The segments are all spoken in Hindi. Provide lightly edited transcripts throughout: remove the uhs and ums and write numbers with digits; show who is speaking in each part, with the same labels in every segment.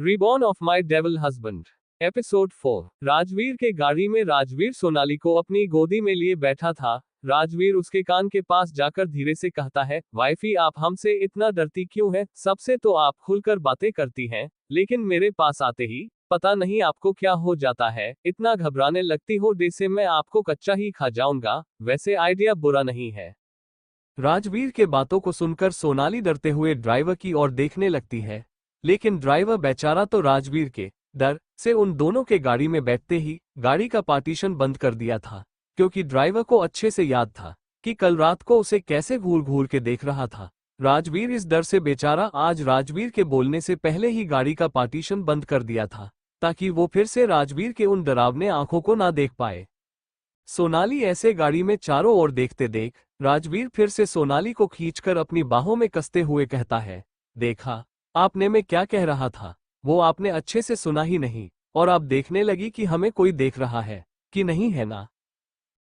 Speaker 1: Reborn of my devil husband. Episode 4। Rajveer के गाड़ी में राजवीर सोनाली को अपनी गोदी में लिए बैठा था। राजवीर उसके कान के पास जाकर धीरे से कहता है, वाइफी आप हमसे इतना डरती क्यों है? सबसे तो आप खुलकर बातें करती हैं, लेकिन मेरे पास आते ही पता नहीं आपको क्या हो जाता है, इतना घबराने लगती हो जैसे मैं आपको कच्चा ही खा जाऊंगा। वैसे आइडिया बुरा नहीं है।
Speaker 2: राजवीर के बातों को सुनकर सोनाली डरते हुए ड्राइवर की ओर देखने लगती है, लेकिन ड्राइवर बेचारा तो राजवीर के डर से उन दोनों के गाड़ी में बैठते ही गाड़ी का पार्टीशन बंद कर दिया था, क्योंकि ड्राइवर को अच्छे से याद था कि कल रात को उसे कैसे घूर घूर के देख रहा था। राजवीर इस डर से बेचारा आज राजवीर के बोलने से पहले ही गाड़ी का पार्टीशन बंद कर दिया था, ताकि वो फिर से राजवीर के उन डरावने आंखों को ना देख पाए। सोनाली ऐसे गाड़ी में चारों ओर देखते देख राजवीर फिर से सोनाली को खींचकर अपनी बाहों में कसते हुए कहता है, देखा आपने मैं क्या कह रहा था, वो आपने अच्छे से सुना ही नहीं, और आप देखने लगी कि हमें कोई देख रहा है कि नहीं, है ना?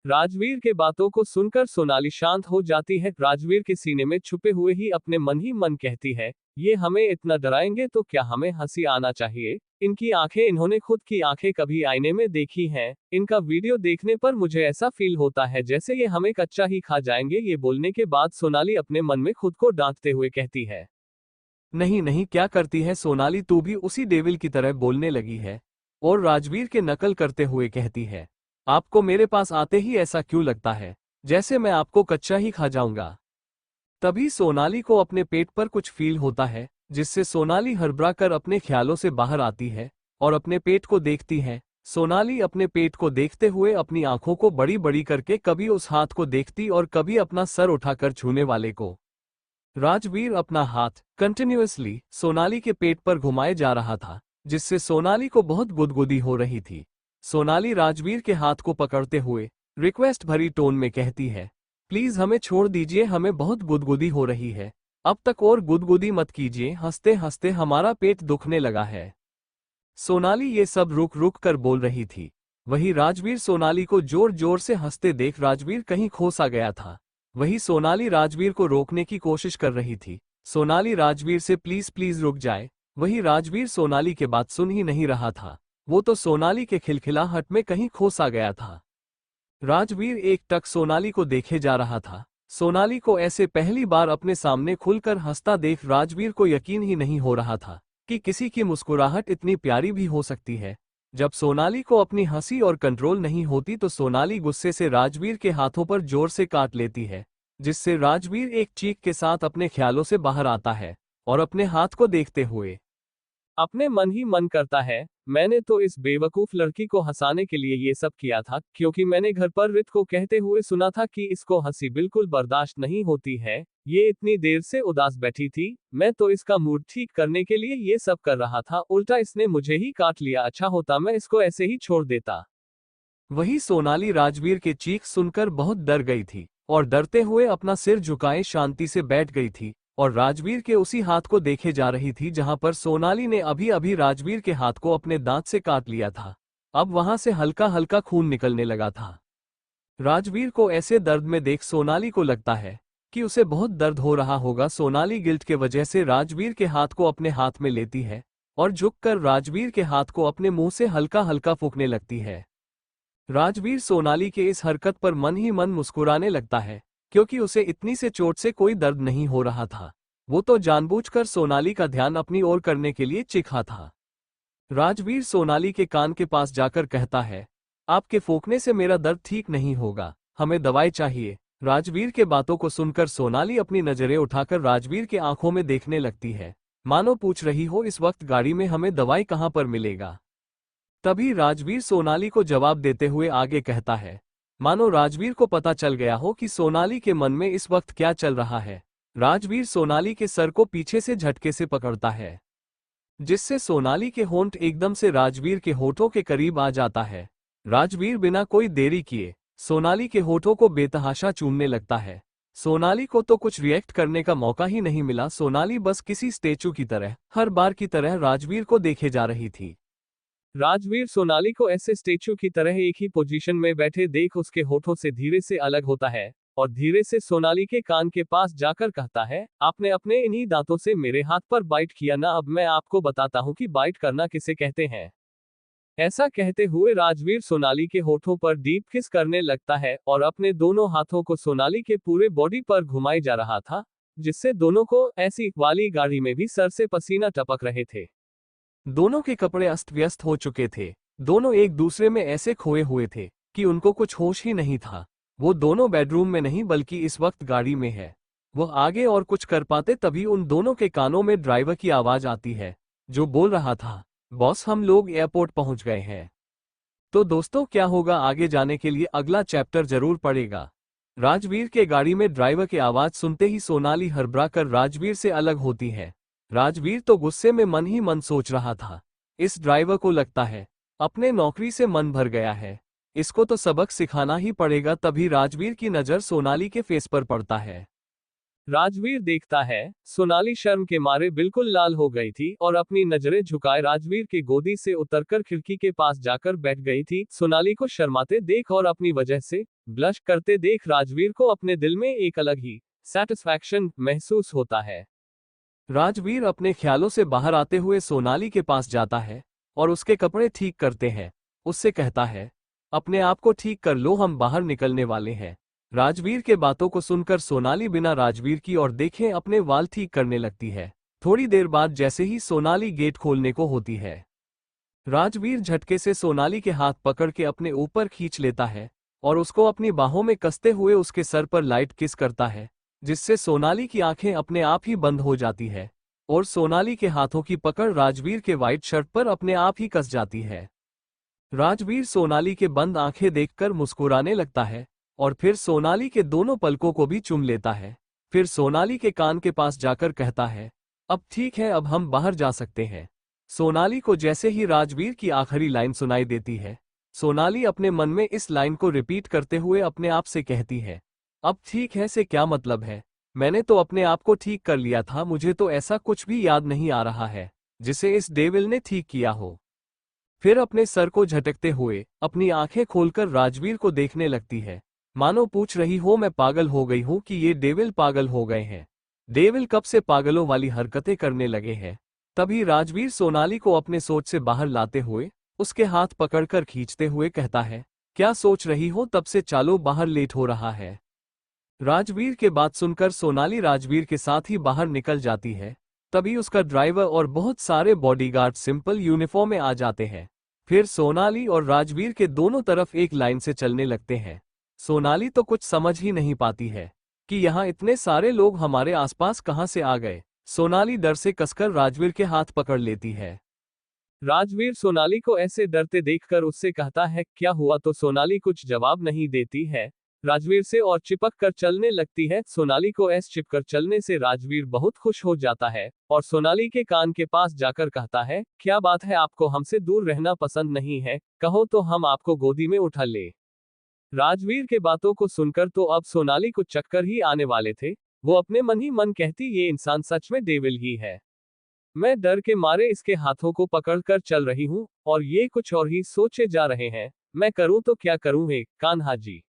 Speaker 1: राजवीर के बातों को सुनकर सोनाली शांत हो जाती है। राजवीर के सीने में छुपे हुए ही मन कहती है, ये हमें इतना डराएंगे तो क्या हमें हंसी आना चाहिए? इनकी आंखें, इन्होंने खुद की आंखें कभी आईने में देखी हैं? इनका वीडियो देखने पर मुझे ऐसा फील होता है जैसे ये हमें कच्चा ही खा जाएंगे। ये बोलने के बाद सोनाली अपने मन में खुद को डांटते हुए कहती है,
Speaker 2: नहीं नहीं, क्या करती है सोनाली, तू भी उसी डेविल की तरह बोलने लगी है। और राजवीर के नकल करते हुए कहती है, आपको मेरे पास आते ही ऐसा क्यों लगता है जैसे मैं आपको कच्चा ही खा जाऊंगा? तभी सोनाली को अपने पेट पर कुछ फील होता है, जिससे सोनाली हड़बड़ा कर अपने ख्यालों से बाहर आती है और अपने पेट को देखती है। सोनाली अपने पेट को देखते हुए अपनी आंखों को बड़ी बड़ी करके कभी उस हाथ को देखती और कभी अपना सर उठाकर छूने वाले को। राजवीर अपना हाथ कंटिन्यूअसली सोनाली के पेट पर घुमाए जा रहा था, जिससे सोनाली को बहुत गुदगुदी हो रही थी। सोनाली राजवीर के हाथ को पकड़ते हुए रिक्वेस्ट भरी टोन में कहती है, प्लीज हमें छोड़ दीजिए, हमें बहुत गुदगुदी हो रही है, अब तक और गुदगुदी मत कीजिए, हंसते हंसते हमारा पेट दुखने लगा है। सोनाली ये सब रुक रुक कर बोल रही थी। वही राजवीर सोनाली को जोर जोर से हंसते देख राजवीर कहीं खो सा गया था। वही सोनाली राजवीर को रोकने की कोशिश कर रही थी। सोनाली राजवीर से प्लीज प्लीज रुक जाए। वही राजवीर सोनाली के बात सुन ही नहीं रहा था, वो तो सोनाली के खिलखिलाहट में कहीं खो सा गया था। राजवीर एक टक सोनाली को देखे जा रहा था। सोनाली को ऐसे पहली बार अपने सामने खुलकर हंसता देख राजवीर को यकीन ही नहीं हो रहा था कि किसी की मुस्कुराहट इतनी प्यारी भी हो सकती है। जब सोनाली को अपनी हंसी और कंट्रोल नहीं होती तो सोनाली गुस्से से राजवीर के हाथों पर जोर से काट लेती है, जिससे राजवीर एक चीख के साथ अपने ख्यालों से बाहर आता है और अपने हाथ को देखते हुए
Speaker 1: अपने मन ही मन करता है, मैंने तो इस बेवकूफ लड़की को हंसाने के लिए ये सब किया था, क्योंकि मैंने घर पर रित को कहते हुए सुना था कि इसको हंसी बिल्कुल बर्दाश्त नहीं होती है। ये इतनी देर से उदास बैठी थी, मैं तो इसका मूड ठीक करने के लिए ये सब कर रहा था, उल्टा इसने मुझे ही काट लिया। अच्छा होता मैं इसको ऐसे ही छोड़ देता।
Speaker 2: वही सोनाली राजवीर के चीख सुनकर बहुत डर गई थी और डरते हुए अपना सिर झुकाए शांति से बैठ गई थी और राजवीर के उसी हाथ को देखे जा रही थी जहां पर सोनाली ने अभी अभी राजवीर के हाथ को अपने दांत से काट लिया था। अब वहां से हल्का हल्का खून निकलने लगा था। राजवीर को ऐसे दर्द में देख सोनाली को लगता है कि उसे बहुत दर्द हो रहा होगा। सोनाली गिल्ट के वजह से राजवीर के हाथ को अपने हाथ में लेती है और झुककर राजवीर के हाथ को अपने मुंह से हल्का हल्का फूंकने लगती है। राजवीर सोनाली के इस हरकत पर मन ही मन मुस्कुराने लगता है, क्योंकि उसे इतनी से चोट से कोई दर्द नहीं हो रहा था। वो तो जानबूझकर सोनाली का ध्यान अपनी ओर करने के लिए चीखा था। राजवीर सोनाली के कान के पास जाकर कहता है, आपके फूंकने से मेरा दर्द ठीक नहीं होगा, हमें दवाई चाहिए। राजवीर के बातों को सुनकर सोनाली अपनी नजरें उठाकर राजवीर के आंखों में देखने लगती है, मानो पूछ रही हो, इस वक्त गाड़ी में हमें दवाई कहां पर मिलेगा? तभी राजवीर सोनाली को जवाब देते हुए आगे कहता है, मानो राजवीर को पता चल गया हो कि सोनाली के मन में इस वक्त क्या चल रहा है। राजवीर सोनाली के सर को पीछे से झटके से पकड़ता है, जिससे सोनाली के होंठ एकदम से राजवीर के होठों के करीब आ जाता है। राजवीर बिना कोई देरी किए सोनाली के होठों को बेतहाशा चूमने लगता है। सोनाली को तो कुछ रिएक्ट करने का मौका ही नहीं मिला। सोनाली बस किसी स्टेचू की तरह हर बार की तरह राजवीर को देखे जा रही थी।
Speaker 1: राजवीर सोनाली को ऐसे स्टेचू की तरह एक ही पोजीशन में बैठे देख उसके होठों से धीरे से अलग होता है और धीरे से सोनाली के कान के पास जाकर कहता है, आपने अपने इन्हीं दांतों से मेरे हाथ पर बाइट किया ना, अब मैं आपको बताता हूं कि बाइट करना किसे कहते हैं। ऐसा कहते हुए राजवीर सोनाली के होठों पर डीप किस करने लगता है और अपने दोनों हाथों को सोनाली के पूरे बॉडी पर घुमाए जा रहा था, जिससे दोनों को ऐसी वाली गाड़ी में भी सर से पसीना टपक रहे थे।
Speaker 2: दोनों के कपड़े अस्त व्यस्त हो चुके थे। दोनों एक दूसरे में ऐसे खोए हुए थे कि उनको कुछ होश ही नहीं था। वो दोनों बेडरूम में नहीं बल्कि इस वक्त गाड़ी में है। वो आगे और कुछ कर पाते तभी उन दोनों के कानों में ड्राइवर की आवाज आती है, जो बोल रहा था, बॉस हम लोग एयरपोर्ट पहुंच गए हैं। तो दोस्तों क्या होगा आगे जाने के लिए अगला चैप्टर जरूर पड़ेगा। राजवीर के गाड़ी में ड्राइवर की आवाज सुनते ही सोनाली हड़बड़ा कर राजवीर से अलग होती है। राजवीर तो गुस्से में मन ही मन सोच रहा था, इस ड्राइवर को लगता है अपने नौकरी से मन भर गया है, इसको तो सबक सिखाना ही पड़ेगा। तभी राजवीर की नजर सोनाली के फेस पर पड़ता है।
Speaker 1: राजवीर देखता है सोनाली शर्म के मारे बिल्कुल लाल हो गई थी और अपनी नजरें झुकाए राजवीर के गोदी से उतरकर खिड़की के पास जाकर बैठ गई थी। सोनाली को शर्माते देख और अपनी वजह से ब्लश करते देख राजवीर को अपने दिल में एक अलग ही सेटिस्फैक्शन महसूस होता है।
Speaker 2: राजवीर अपने ख्यालों से बाहर आते हुए सोनाली के पास जाता है और उसके कपड़े ठीक करते हैं। उससे कहता है, अपने आप को ठीक कर लो, हम बाहर निकलने वाले हैं। राजवीर के बातों को सुनकर सोनाली बिना राजवीर की और देखे अपने वाल ठीक करने लगती है। थोड़ी देर बाद जैसे ही सोनाली गेट खोलने को होती है, राजवीर झटके से सोनाली के हाथ पकड़ के अपने ऊपर खींच लेता है और उसको अपनी बाहों में कसते हुए उसके सर पर लाइट किस करता है, जिससे सोनाली की आंखें अपने आप ही बंद हो जाती है और सोनाली के हाथों की पकड़ राजवीर के वाइट शर्ट पर अपने आप ही कस जाती है। राजवीर सोनाली के बंद आंखें देखकर मुस्कुराने लगता है और फिर सोनाली के दोनों पलकों को भी चूम लेता है। फिर सोनाली के कान के पास जाकर कहता है, अब ठीक है, अब हम बाहर जा सकते हैं। सोनाली को जैसे ही राजवीर की आखिरी लाइन सुनाई देती है, सोनाली अपने मन में इस लाइन को रिपीट करते हुए अपने आप से कहती है, अब ठीक है से क्या मतलब है, मैंने तो अपने आप को ठीक कर लिया था, मुझे तो ऐसा कुछ भी याद नहीं आ रहा है जिसे इस डेविल ने ठीक किया हो। फिर अपने सर को झटकते हुए अपनी आंखें खोलकर राजवीर को देखने लगती है, मानो पूछ रही हो मैं पागल हो गई हूं कि ये डेविल पागल हो गए हैं। डेविल कब से पागलों वाली हरकतें करने लगे हैं। तभी राजवीर सोनाली को अपने सोच से बाहर लाते हुए उसके हाथ पकड़कर खींचते हुए कहता है, क्या सोच रही हो, तब से चालो बाहर, लेट हो रहा है। राजवीर के बात सुनकर सोनाली राजवीर के साथ ही बाहर निकल जाती है। तभी उसका ड्राइवर और बहुत सारे बॉडीगार्ड सिंपल यूनिफॉर्म में आ जाते हैं। फिर सोनाली और राजवीर के दोनों तरफ एक लाइन से चलने लगते हैं। सोनाली तो कुछ समझ ही नहीं पाती है कि यहाँ इतने सारे लोग हमारे आसपास कहाँ से आ गए। सोनाली डर से कसकर राजवीर के हाथ पकड़ लेती है।
Speaker 1: राजवीर सोनाली को ऐसे डरते देखकर उससे कहता है, क्या हुआ, तो सोनाली कुछ जवाब नहीं देती है राजवीर से और चिपक कर चलने लगती है। सोनाली को ऐसे चिपकर चलने से राजवीर बहुत खुश हो जाता है और सोनाली के कान के पास जाकर कहता है, क्या बात है, आपको हमसे दूर रहना पसंद नहीं है, कहो तो हम आपको गोदी में उठा ले। राजवीर के बातों को सुनकर तो अब सोनाली को चक्कर ही आने वाले थे। वो अपने मन ही मन कहती, ये इंसान सच में डेविल ही है। मैं डर के मारे इसके हाथों को पकड़कर चल रही हूँ और ये कुछ और ही सोचे जा रहे हैं। मैं करूँ तो क्या करूँ हे कान्हा जी।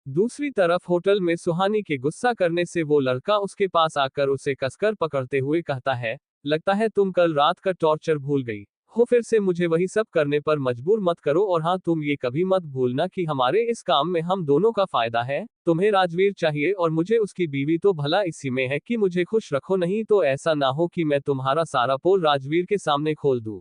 Speaker 1: दूसरी तरफ होटल में सुहानी के गुस्सा करने से वो लड़का उसके पास आकर उसे कसकर पकड़ते हुए कहता है, लगता है तुम कल रात का टॉर्चर भूल गई हो, फिर से मुझे वही सब करने पर मजबूर मत करो, और हाँ, तुम ये कभी मत भूलना कि हमारे इस काम में हम दोनों का फायदा है। तुम्हें राजवीर चाहिए और मुझे उसकी बीवी, तो भला इसी में है कि मुझे खुश रखो, नहीं तो ऐसा ना हो कि मैं तुम्हारा सारा पोल राजवीर के सामने खोल दूं।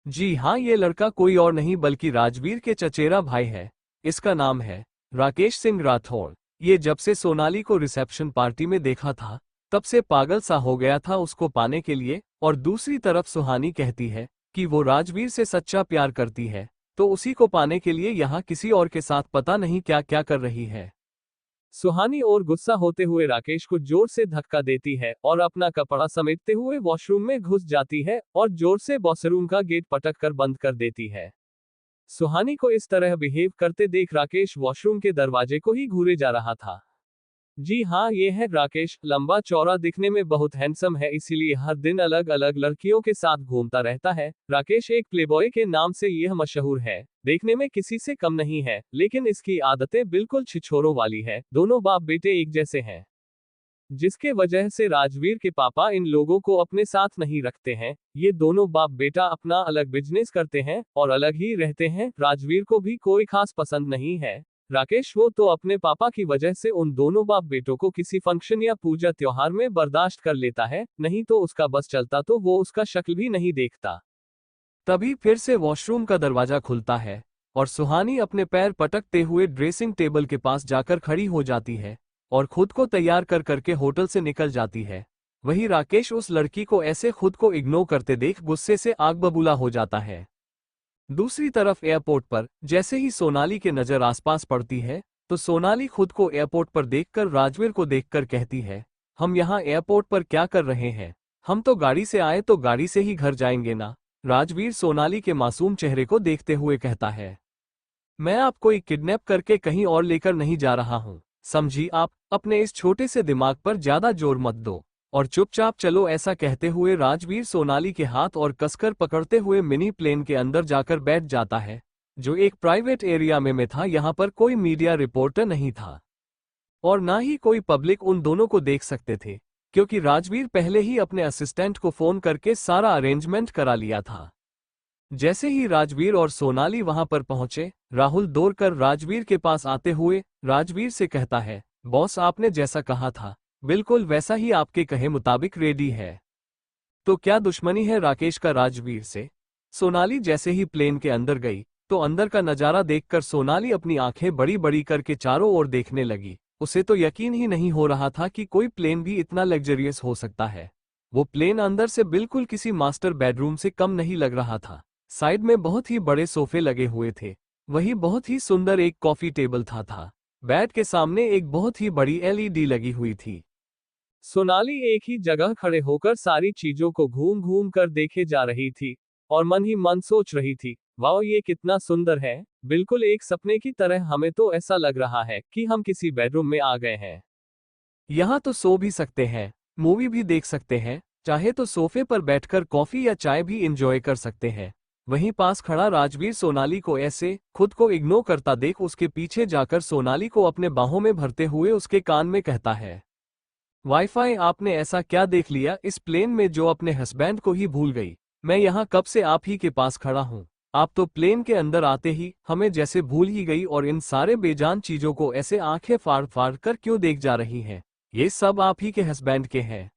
Speaker 2: जी हाँ, ये लड़का कोई और नहीं बल्कि राजवीर के चचेरा भाई है। इसका नाम है राकेश सिंह राठौड़। ये जब से सोनाली को रिसेप्शन पार्टी में देखा था तब से पागल सा हो गया था उसको पाने के लिए। और दूसरी तरफ सुहानी कहती है कि वो राजवीर से सच्चा प्यार करती है, तो उसी को पाने के लिए यहाँ किसी और के साथ पता नहीं क्या क्या कर रही है।
Speaker 1: सुहानी और गुस्सा होते हुए राकेश को जोर से धक्का देती है और अपना कपड़ा समेटते हुए वॉशरूम में घुस जाती है और जोर से वॉशरूम का गेट पटक कर बंद कर देती है। सुहानी को इस तरह बिहेव करते देख राकेश वॉशरूम के दरवाजे को ही घूरे जा रहा था। जी हाँ, ये है राकेश, लंबा चौड़ा, दिखने में बहुत हैंडसम है, इसीलिए हर दिन अलग अलग लड़कियों के साथ घूमता रहता है। राकेश एक प्लेबॉय के नाम से यह मशहूर है, देखने में किसी से कम नहीं है, लेकिन इसकी आदतें बिल्कुल छिछोरों वाली है। दोनों बाप बेटे एक जैसे हैं, जिसके वजह से राजवीर के पापा इन लोगों को अपने साथ नहीं रखते हैं। ये दोनों बाप बेटा अपना अलग बिजनेस करते हैं और अलग ही रहते हैं। राजवीर को भी कोई खास पसंद नहीं है राकेश, वो तो अपने पापा की वजह से उन दोनों बाप बेटों को किसी फंक्शन या पूजा त्योहार में बर्दाश्त कर लेता है, नहीं तो उसका बस चलता तो वो उसका शक्ल भी नहीं देखता।
Speaker 2: तभी फिर से वॉशरूम का दरवाजा खुलता है और सुहानी अपने पैर पटकते हुए ड्रेसिंग टेबल के पास जाकर खड़ी हो जाती है और खुद को तैयार कर करके होटल से निकल जाती है। वही राकेश उस लड़की को ऐसे खुद को इग्नोर करते देख गुस्से से आग बबूला हो जाता है। दूसरी तरफ एयरपोर्ट पर जैसे ही सोनाली के नजर आसपास पड़ती है तो सोनाली खुद को एयरपोर्ट पर देखकर राजवीर को देखकर कहती है, हम यहाँ एयरपोर्ट पर क्या कर रहे हैं? हम तो गाड़ी से आए तो गाड़ी से ही घर जाएंगे ना। राजवीर सोनाली के मासूम चेहरे को देखते हुए कहता है, मैं आपको एक किडनैप करके कहीं और लेकर नहीं जा रहा हूँ, समझी आप? अपने इस छोटे से दिमाग पर ज्यादा जोर मत दो और चुपचाप चलो। ऐसा कहते हुए राजवीर सोनाली के हाथ और कसकर पकड़ते हुए मिनी प्लेन के अंदर जाकर बैठ जाता है, जो एक प्राइवेट एरिया में था। यहाँ पर कोई मीडिया रिपोर्टर नहीं था और ना ही कोई पब्लिक उन दोनों को देख सकते थे, क्योंकि राजवीर पहले ही अपने असिस्टेंट को फोन करके सारा अरेंजमेंट करा लिया था। जैसे ही राजवीर और सोनाली वहां पर पहुंचे, राहुल दौड़कर राजवीर के पास आते हुए राजवीर से कहता है, बॉस आपने जैसा कहा था बिल्कुल वैसा ही आपके कहे मुताबिक रेडी है। तो क्या दुश्मनी है राकेश का राजवीर से? सोनाली जैसे ही प्लेन के अंदर गई तो अंदर का नजारा देखकर सोनाली अपनी आंखें बड़ी बड़ी करके चारों ओर देखने लगी। उसे तो यकीन ही नहीं हो रहा था कि कोई प्लेन भी इतना लग्जरियस हो सकता है। वो प्लेन अंदर से बिल्कुल किसी मास्टर बेडरूम से कम नहीं लग रहा था। साइड में बहुत ही बड़े सोफे लगे हुए थे, वही बहुत ही सुंदर एक कॉफी टेबल था। बेड के सामने एक बहुत ही बड़ी एलईडी लगी हुई थी।
Speaker 1: सोनाली एक ही जगह खड़े होकर सारी चीजों को घूम घूम कर देखे जा रही थी और मन ही मन सोच रही थी, वाह ये कितना सुंदर है, बिल्कुल एक सपने की तरह। हमें तो ऐसा लग रहा है कि हम किसी बेडरूम में आ गए हैं।
Speaker 2: यहाँ तो सो भी सकते हैं, मूवी भी देख सकते हैं, चाहे तो सोफे पर बैठकर कॉफी या चाय भी एंजॉय कर सकते हैं। वहीं पास खड़ा राजवीर सोनाली को ऐसे खुद को इग्नोर करता देख उसके पीछे जाकर सोनाली को अपने बाहों में भरते हुए उसके कान में कहता है, वाईफाई आपने ऐसा क्या देख लिया इस प्लेन में जो अपने हस्बैंड को ही भूल गई? मैं यहाँ कब से आप ही के पास खड़ा हूँ, आप तो प्लेन के अंदर आते ही हमें जैसे भूल ही गई और इन सारे बेजान चीजों को ऐसे आंखें फाड़ फाड़ कर क्यों देख जा रही हैं? ये सब आप ही के हस्बैंड के हैं।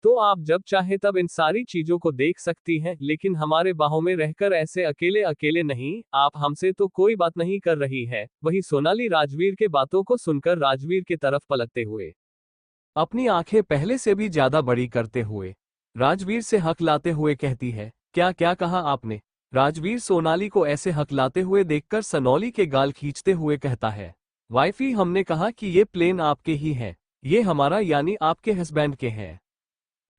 Speaker 1: तो आप जब चाहे तब इन सारी चीजों को देख सकती हैं, लेकिन हमारे बाहों में रहकर ऐसे अकेले अकेले नहीं। आप हमसे तो कोई बात नहीं कर रही है। वही सोनाली राजवीर के बातों को सुनकर राजवीर के तरफ पलटते हुए
Speaker 2: अपनी आंखें पहले से भी ज्यादा बड़ी करते हुए राजवीर से हकलाते हुए कहती है, क्या क्या कहा आपने? राजवीर सोनाली को ऐसे हकलाते हुए देखकर सनौली के गाल खींचते हुए कहता है, वाइफी हमने कहा कि ये प्लेन आपके ही है, ये हमारा यानी आपके हस्बैंड के हैं,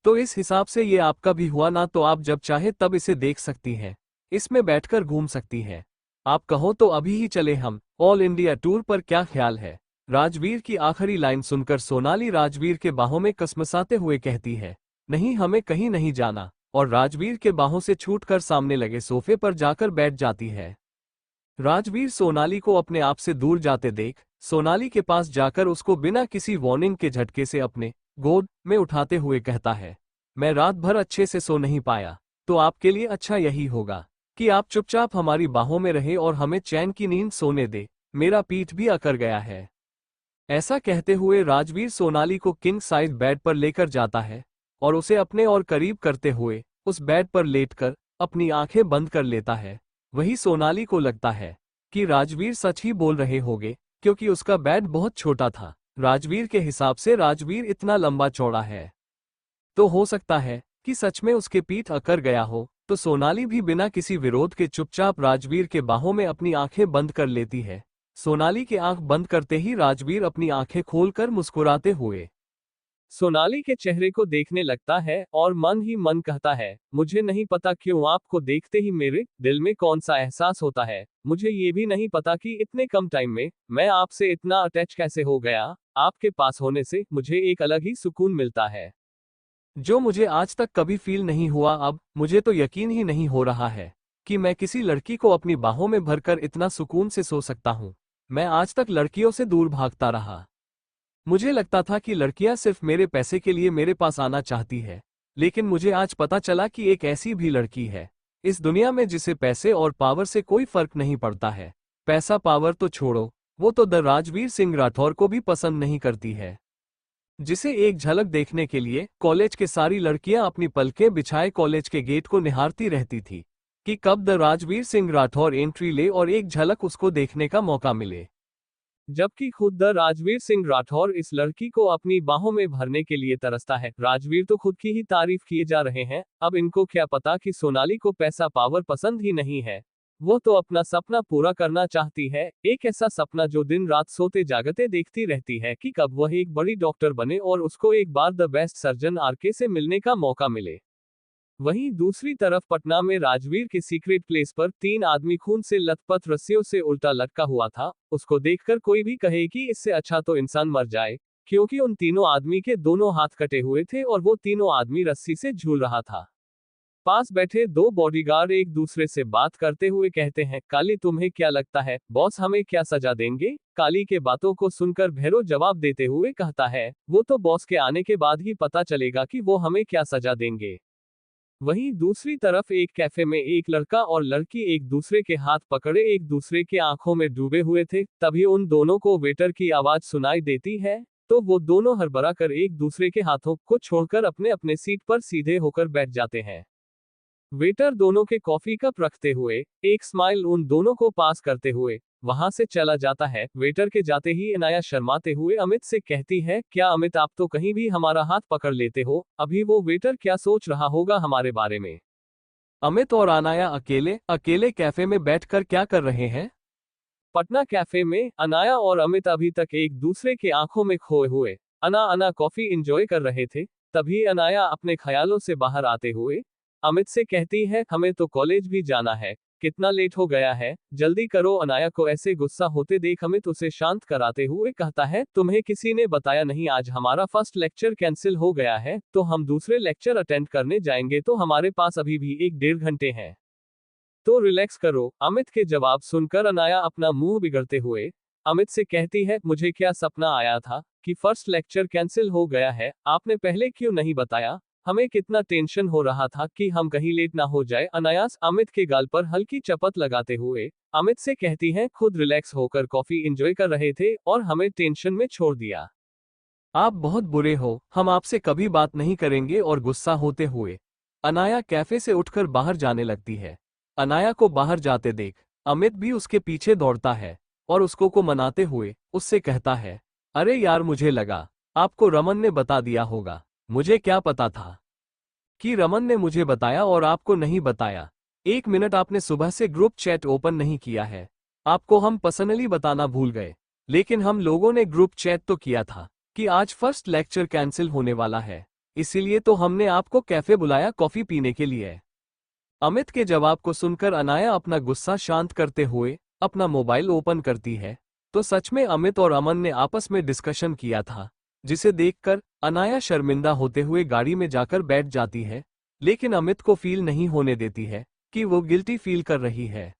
Speaker 2: तो इस हिसाब से ये आपका भी हुआ ना। तो आप जब चाहे तब इसे देख सकती हैं, इसमें बैठकर घूम सकती हैं। आप कहो तो अभी ही चले हम ऑल इंडिया टूर पर, क्या ख्याल है? राजवीर की आखिरी लाइन सुनकर सोनाली राजवीर के बाहों में कसमसाते हुए कहती है, नहीं हमें कहीं नहीं जाना, और राजवीर के बाहों से छूटकर सामने लगे सोफे पर जाकर बैठ जाती है। राजवीर सोनाली को अपने आप से दूर जाते देख सोनाली के पास जाकर उसको बिना किसी वार्निंग के झटके से अपने गोद में उठाते हुए कहता है, मैं रात भर अच्छे से सो नहीं पाया, तो आपके लिए अच्छा यही होगा कि आप चुपचाप हमारी बाहों में रहे और हमें चैन की नींद सोने दे, मेरा पीठ भी अकड़ गया है। ऐसा कहते हुए राजवीर सोनाली को किंग साइज बेड पर लेकर जाता है और उसे अपने और करीब करते हुए उस बेड पर लेटकर अपनी आंखें बंद कर लेता है। वही सोनाली को लगता है कि राजवीर सच ही बोल रहे होंगे, क्योंकि उसका बेड बहुत छोटा था। राजवीर के हिसाब से राजवीर इतना लंबा चौड़ा है, तो हो सकता है कि सच में उसके पीठ अकड़ गया हो। तो सोनाली भी बिना किसी विरोध के चुपचाप राजवीर के बाहों में अपनी आंखें बंद कर लेती है। सोनाली की आंख बंद करते ही राजवीर अपनी आंखें खोलकर मुस्कुराते हुए
Speaker 1: सोनाली के चेहरे को देखने लगता है और मन ही मन कहता है, मुझे नहीं पता क्यों आपको देखते ही मेरे दिल में कौन सा एहसास होता है। मुझे ये भी नहीं पता कि इतने कम टाइम में मैं आपसे इतना अटैच कैसे हो गया। आपके पास होने से मुझे एक अलग ही सुकून मिलता है,
Speaker 2: जो मुझे आज तक कभी फील नहीं हुआ। अब मुझे तो यकीन ही नहीं हो रहा है कि मैं किसी लड़की को अपनी बाहों में भरकर इतना सुकून से सो सकता हूँ। मैं आज तक लड़कियों से दूर भागता रहा। मुझे लगता था कि लड़कियां सिर्फ मेरे पैसे के लिए मेरे पास आना चाहती है, लेकिन मुझे आज पता चला कि एक ऐसी भी लड़की है इस दुनिया में जिसे पैसे और पावर से कोई फर्क नहीं पड़ता है। पैसा पावर तो छोड़ो, वो तो द राजवीर सिंह राठौर को भी पसंद नहीं करती है, जिसे एक झलक देखने के लिए कॉलेज के सारी लड़कियां अपनी पलकें बिछाए कॉलेज के गेट को निहारती रहती थी कि कब द राजवीर सिंह राठौर एंट्री ले और एक झलक उसको देखने का मौका मिले।
Speaker 1: जबकि खुद द राजवीर सिंह राठौर इस लड़की को अपनी बाहों में भरने के लिए तरसता है। राजवीर तो खुद की ही तारीफ किए जा रहे हैं, अब इनको क्या पता कि सोनाली को पैसा पावर पसंद ही नहीं है। वो तो अपना सपना पूरा करना चाहती है, एक ऐसा सपना जो दिन रात सोते जागते देखती रहती है कि कब वह एक बड़ी डॉक्टर बने और उसको एक बार द बेस्ट सर्जन आरके से मिलने का मौका मिले। वहीं दूसरी तरफ पटना में राजवीर के सीक्रेट प्लेस पर 3 आदमी खून से लथपथ रस्सियों से उल्टा लटका हुआ था। उसको देखकर कोई भी कहे कि इससे अच्छा तो इंसान मर जाए, क्योंकि उन तीनों आदमी के दोनों हाथ कटे हुए थे और वो तीनों आदमी रस्सी से झूल रहा था। पास बैठे 2 बॉडीगार्ड एक दूसरे से बात करते हुए कहते हैं, काली तुम्हें क्या लगता है बॉस हमें क्या सजा देंगे? काली के बातों को सुनकर भैरव जवाब देते हुए कहता है, वो तो बॉस के आने के बाद ही पता चलेगा कि वो हमें क्या सजा देंगे। वहीं दूसरी तरफ एक कैफे में एक लड़का और लड़की एक दूसरे के हाथ पकड़े एक दूसरे के आंखों में डूबे हुए थे। तभी उन दोनों को वेटर की आवाज सुनाई देती है, तो वो दोनों हड़बड़ा कर एक दूसरे के हाथों को छोड़कर अपने अपने सीट पर सीधे होकर बैठ जाते हैं। वेटर दोनों के कॉफी कप रखते हुए एक स्माइल उन दोनों को पास करते हुए वहां से चला जाता है। वेटर के जाते ही अनाया शर्माते हुए अमित से कहती है, क्या अमित आप तो कहीं भी हमारा हाथ पकड़ लेते हो, अभी वो वेटर क्या सोच रहा होगा हमारे बारे में।
Speaker 2: अमित और अनाया अकेले अकेले कैफे में बैठकर क्या कर रहे हैं?
Speaker 1: पटना कैफे में अनाया और अमित अभी तक एक दूसरे के आंखों में खोए हुए अना कॉफी एंजॉय कर रहे थे। तभी अनाया अपने ख्यालों से बाहर आते हुए अमित से कहती है, हमें तो कॉलेज भी जाना है, कितना लेट हो गया है, जल्दी करो। अनाया को ऐसे गुस्सा होते देख अमित उसे शांत कराते हुए कहता है, तुम्हें किसी ने बताया नहीं आज हमारा फर्स्ट लेक्चर कैंसिल हो गया है, तो हम दूसरे लेक्चर अटेंड करने जाएंगे, तो हमारे पास अभी भी 1-1.5 घंटे हैं, तो रिलैक्स करो। अमित के जवाब सुनकर अनाया अपना मुंह बिगड़ते हुए अमित से कहती है, मुझे क्या सपना आया था कि फर्स्ट लेक्चर कैंसिल हो गया है, आपने पहले क्यों नहीं बताया? हमें कितना टेंशन हो रहा था कि हम कहीं लेट ना हो जाए। अनायास अमित के गाल पर हल्की चपत लगाते हुए अमित से कहती हैं, खुद रिलैक्स होकर कॉफी एंजॉय कर रहे थे और हमें टेंशन में छोड़ दिया।
Speaker 2: आप बहुत बुरे हो, हम आपसे कभी बात नहीं करेंगे। और गुस्सा होते हुए अनाया कैफे से उठकर बाहर जाने लगती है। अनाया को बाहर जाते देख अमित भी उसके पीछे दौड़ता है और उसको मनाते हुए उससे कहता है, अरे यार मुझे लगा आपको रमन ने बता दिया होगा, मुझे क्या पता था कि रमन ने मुझे बताया और आपको नहीं बताया। 1 मिनट, आपने सुबह से ग्रुप चैट ओपन नहीं किया है, आपको हम पर्सनली बताना भूल गए, लेकिन हम लोगों ने ग्रुप चैट तो किया था कि आज फर्स्ट लेक्चर कैंसिल होने वाला है, इसीलिए तो हमने आपको कैफे बुलाया कॉफी पीने के लिए। अमित के जवाब को सुनकर अनाया अपना गुस्सा शांत करते हुए अपना मोबाइल ओपन करती है, तो सच में अमित और अमन ने आपस में डिस्कशन किया था, जिसे देखकर अनाया शर्मिंदा होते हुए गाड़ी में जाकर बैठ जाती है, लेकिन अमित को फील नहीं होने देती है कि वो गिल्टी फील कर रही है।